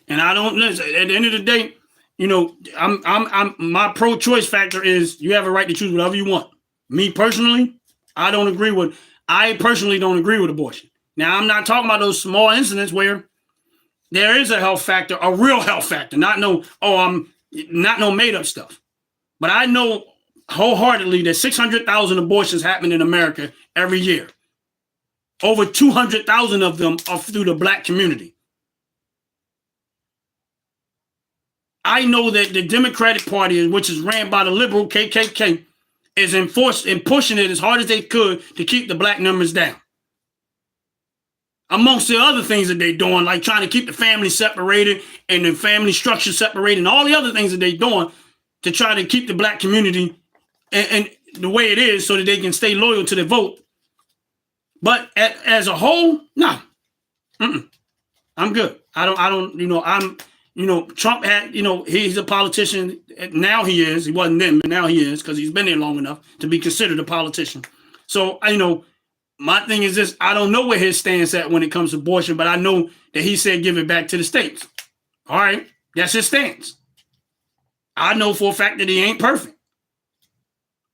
And I don't listen. At the end of the day, I'm my pro-choice factor is you have a right to choose whatever you want. Me personally, I personally don't agree with abortion. Now, I'm not talking about those small incidents where there is a health factor, a real health factor, not no made up stuff. But I know wholeheartedly that 600,000 abortions happen in America every year. Over 200,000 of them are through the black community. I know that the Democratic Party, which is ran by the liberal KKK, is pushing it as hard as they could to keep the black numbers down. Amongst the other things that they're doing, like trying to keep the family separated and the family structure separated and all the other things that they're doing to try to keep the black community and the way it is so that they can stay loyal to their vote. But as a whole, no. I'm good. Trump had, he's a politician. Now he is. He wasn't then, but now he is because he's been there long enough to be considered a politician. So, my thing is this. I don't know where his stance at when it comes to abortion, but I know that he said give it back to the states. All right. That's his stance. I know for a fact that he ain't perfect.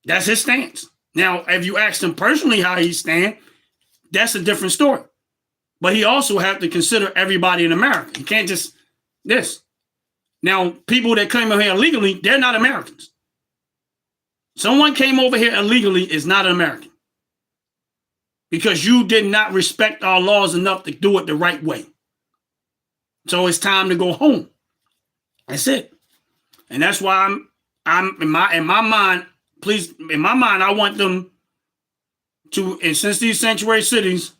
That's his stance. Now, if you ask him personally how he stand, that's a different story. But he also have to consider everybody in America. He can't just this. Now, people that came over here illegally, they're not Americans. Someone came over here illegally is not an American. Because you did not respect our laws enough to do it the right way. So it's time to go home. That's it. And that's why I'm in my mind, I want them to, and since these sanctuary cities,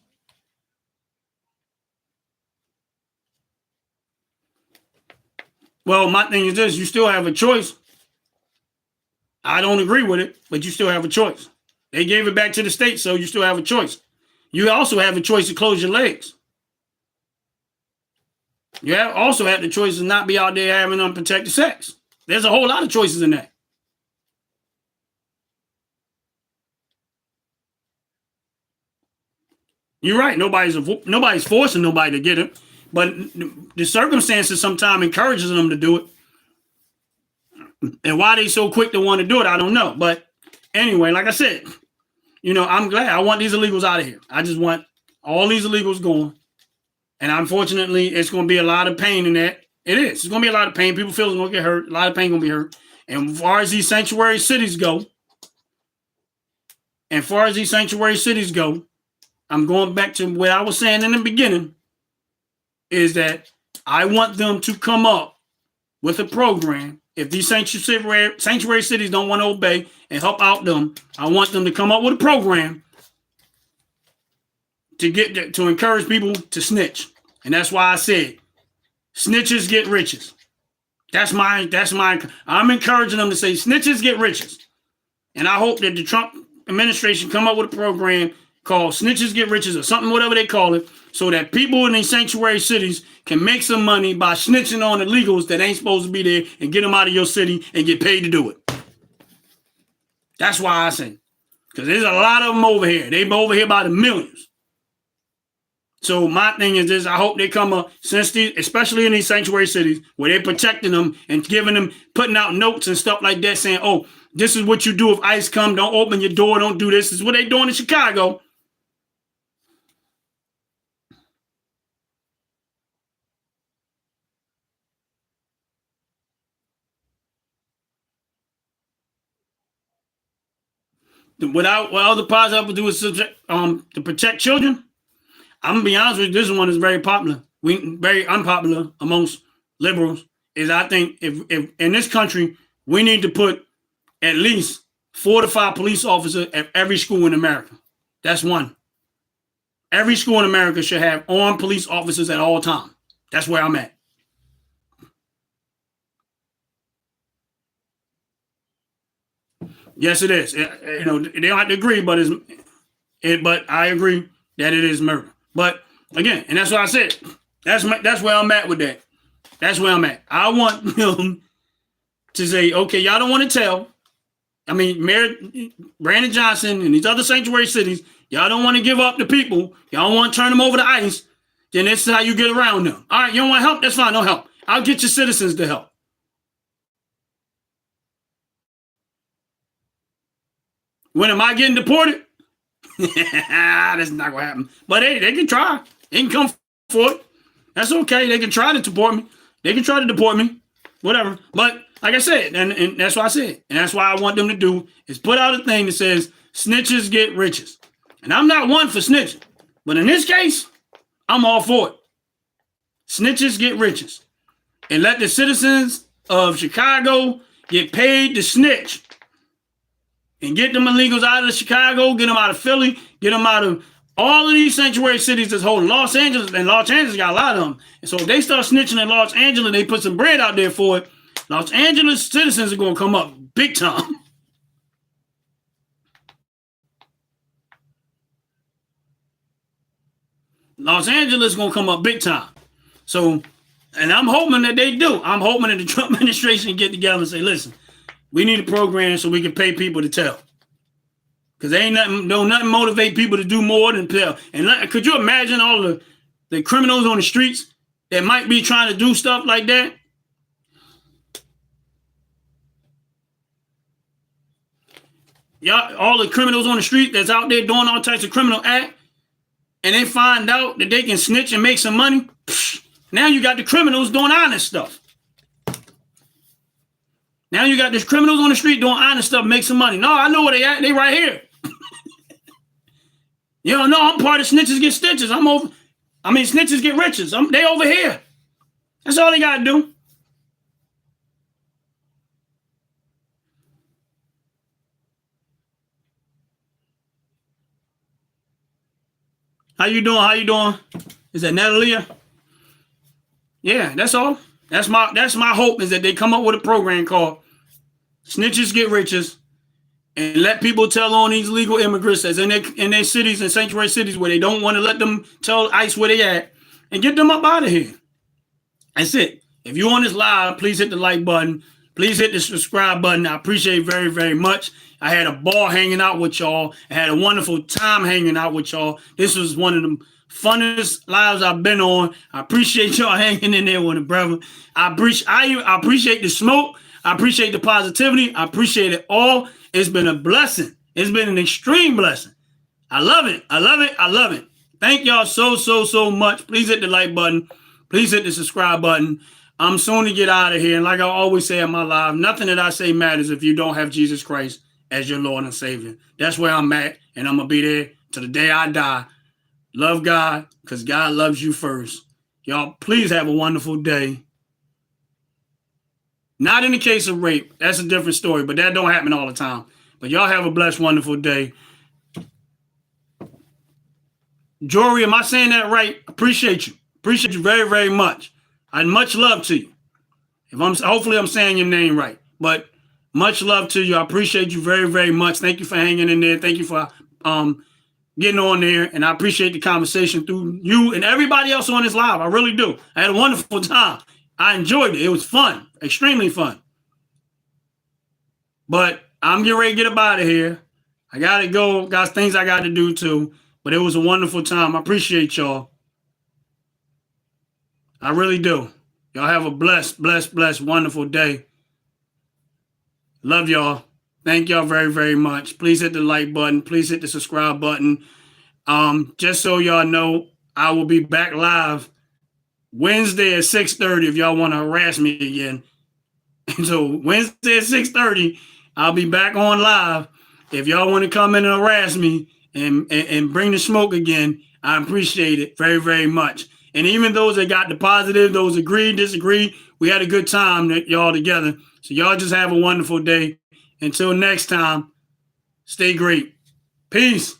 well, my thing is this, you still have a choice. I don't agree with it, but you still have a choice. They gave it back to the state, so you still have a choice. You also have a choice to close your legs. You also have the choice to not be out there having unprotected sex. There's a whole lot of choices in that. You're right. Nobody's forcing nobody to get it, but the circumstances sometimes encourages them to do it. And why they so quick to want to do it, I don't know. But anyway, like I said, I'm glad. I want these illegals out of here. I just want all these illegals going. And unfortunately, it's going to be a lot of pain in that. It is. It's going to be a lot of pain. People feel it's going to get hurt. A lot of pain going to be hurt. And as far as these sanctuary cities go, I'm going back to what I was saying in the beginning, is that I want them to come up with a program. If these sanctuary cities don't want to obey and help out them, I want them to come up with a program to encourage people to snitch. And that's why I said, snitches get riches. I'm encouraging them to say snitches get riches. And I hope that the Trump administration come up with a program called Snitches Get Riches or something, whatever they call it, so that people in these sanctuary cities can make some money by snitching on illegals that ain't supposed to be there and get them out of your city and get paid to do it. That's why I say, because there's a lot of them over here. They've over here by the millions. So my thing is this, I hope they come up, especially in these sanctuary cities, where they're protecting them and giving them, putting out notes and stuff like that, saying, oh, this is what you do if ICE come. Don't open your door. Don't do this. This is what they're doing in Chicago. What other parts have to do with to protect children? I'm gonna be honest with you. This one is very popular. Very unpopular amongst liberals. Is I think if in this country we need to put at least 4 to 5 police officers at every school in America. That's one. Every school in America should have armed police officers at all times. That's where I'm at. Yes, it is. They don't have to agree, but but I agree that it is murder. But again, and that's what I said. That's where I'm at with that. That's where I'm at. I want them to say, okay, y'all don't want to tell. I mean, Mayor Brandon Johnson and these other sanctuary cities, y'all don't want to give up the people. Y'all want to turn them over to ICE. Then this is how you get around them. All right, you don't want help? That's fine. No help. I'll get your citizens to help. When am I getting deported? That's not going to happen. But hey, they can try. They can come for it. That's okay. They can try to deport me. They can try to deport me. Whatever. But like I said, and that's what I said. And that's why I want them to do is put out a thing that says snitches get riches. And I'm not one for snitching. But in this case, I'm all for it. Snitches get riches. And let the citizens of Chicago get paid to snitch and get them illegals out of Chicago, get them out of Philly, get them out of all of these sanctuary cities that's holding Los Angeles, and Los Angeles got a lot of them. And so if they start snitching in Los Angeles, they put some bread out there for it, Los Angeles citizens are going to come up big time. Los Angeles is going to come up big time. So, and I'm hoping that they do. I'm hoping that the Trump administration get together and say, listen, we need a program so we can pay people to tell. Because ain't nothing, don't nothing motivate people to do more than tell. And could you imagine all the criminals on the streets that might be trying to do stuff like that? Y'all, all the criminals on the street that's out there doing all types of criminal act, and they find out that they can snitch and make some money. Now you got the criminals doing honest stuff. Now you got the criminals on the street doing honest stuff, make some money. No, I know where they at. They right here. You don't know, I'm part of snitches get stitches. Snitches get riches. They over here. That's all they got to do. How you doing? How you doing? Is that Natalia? Yeah, that's all. That's my hope, is that they come up with a program called Snitches Get Riches, and let people tell on these legal immigrants that's in their cities and sanctuary cities where they don't want to let them tell ICE where they at, and get them up out of here. That's it. If you're on this live, please hit the like button. Please hit the subscribe button. I appreciate it very, very much. I had a ball hanging out with y'all. I had a wonderful time hanging out with y'all. This was one of the funnest lives I've been on. I appreciate y'all hanging in there with it, brother. I appreciate the smoke. I appreciate the positivity. I appreciate it all. It's been a blessing. It's been an extreme blessing. I love it. I love it. I love it. Thank y'all so much. Please hit the like button. Please hit the subscribe button. I'm soon to get out of here. And like I always say in my live, nothing that I say matters if you don't have Jesus Christ as your Lord and Savior. That's where I'm at, and I'm going to be there till the day I die. Love God, because God loves you first. Y'all, please have a wonderful day. Not in the case of rape. That's a different story, but that don't happen all the time. But y'all have a blessed, wonderful day. Jory, am I saying that right? Appreciate you. Appreciate you very, very much. And much love to you. Hopefully I'm saying your name right. But much love to you. I appreciate you very, very much. Thank you for hanging in there. Thank you for getting on there. And I appreciate the conversation through you and everybody else on this live. I really do. I had a wonderful time. I enjoyed it. It was fun. Extremely fun. But I'm getting ready to get up out of here. I got to go. Got things I got to do too. But it was a wonderful time. I appreciate y'all. I really do. Y'all have a blessed, wonderful day. Love y'all. Thank y'all very, very much. Please hit the like button. Please hit the subscribe button. Just so y'all know, I will be back live Wednesday at 6:30 if y'all want to harass me again. And so Wednesday at 6:30, I'll be back on live. If y'all want to come in and harass me and bring the smoke again, I appreciate it very, very much. And even those that got the positive, those agreed, disagreed, we had a good time, y'all together. So y'all just have a wonderful day. Until next time, stay great. Peace.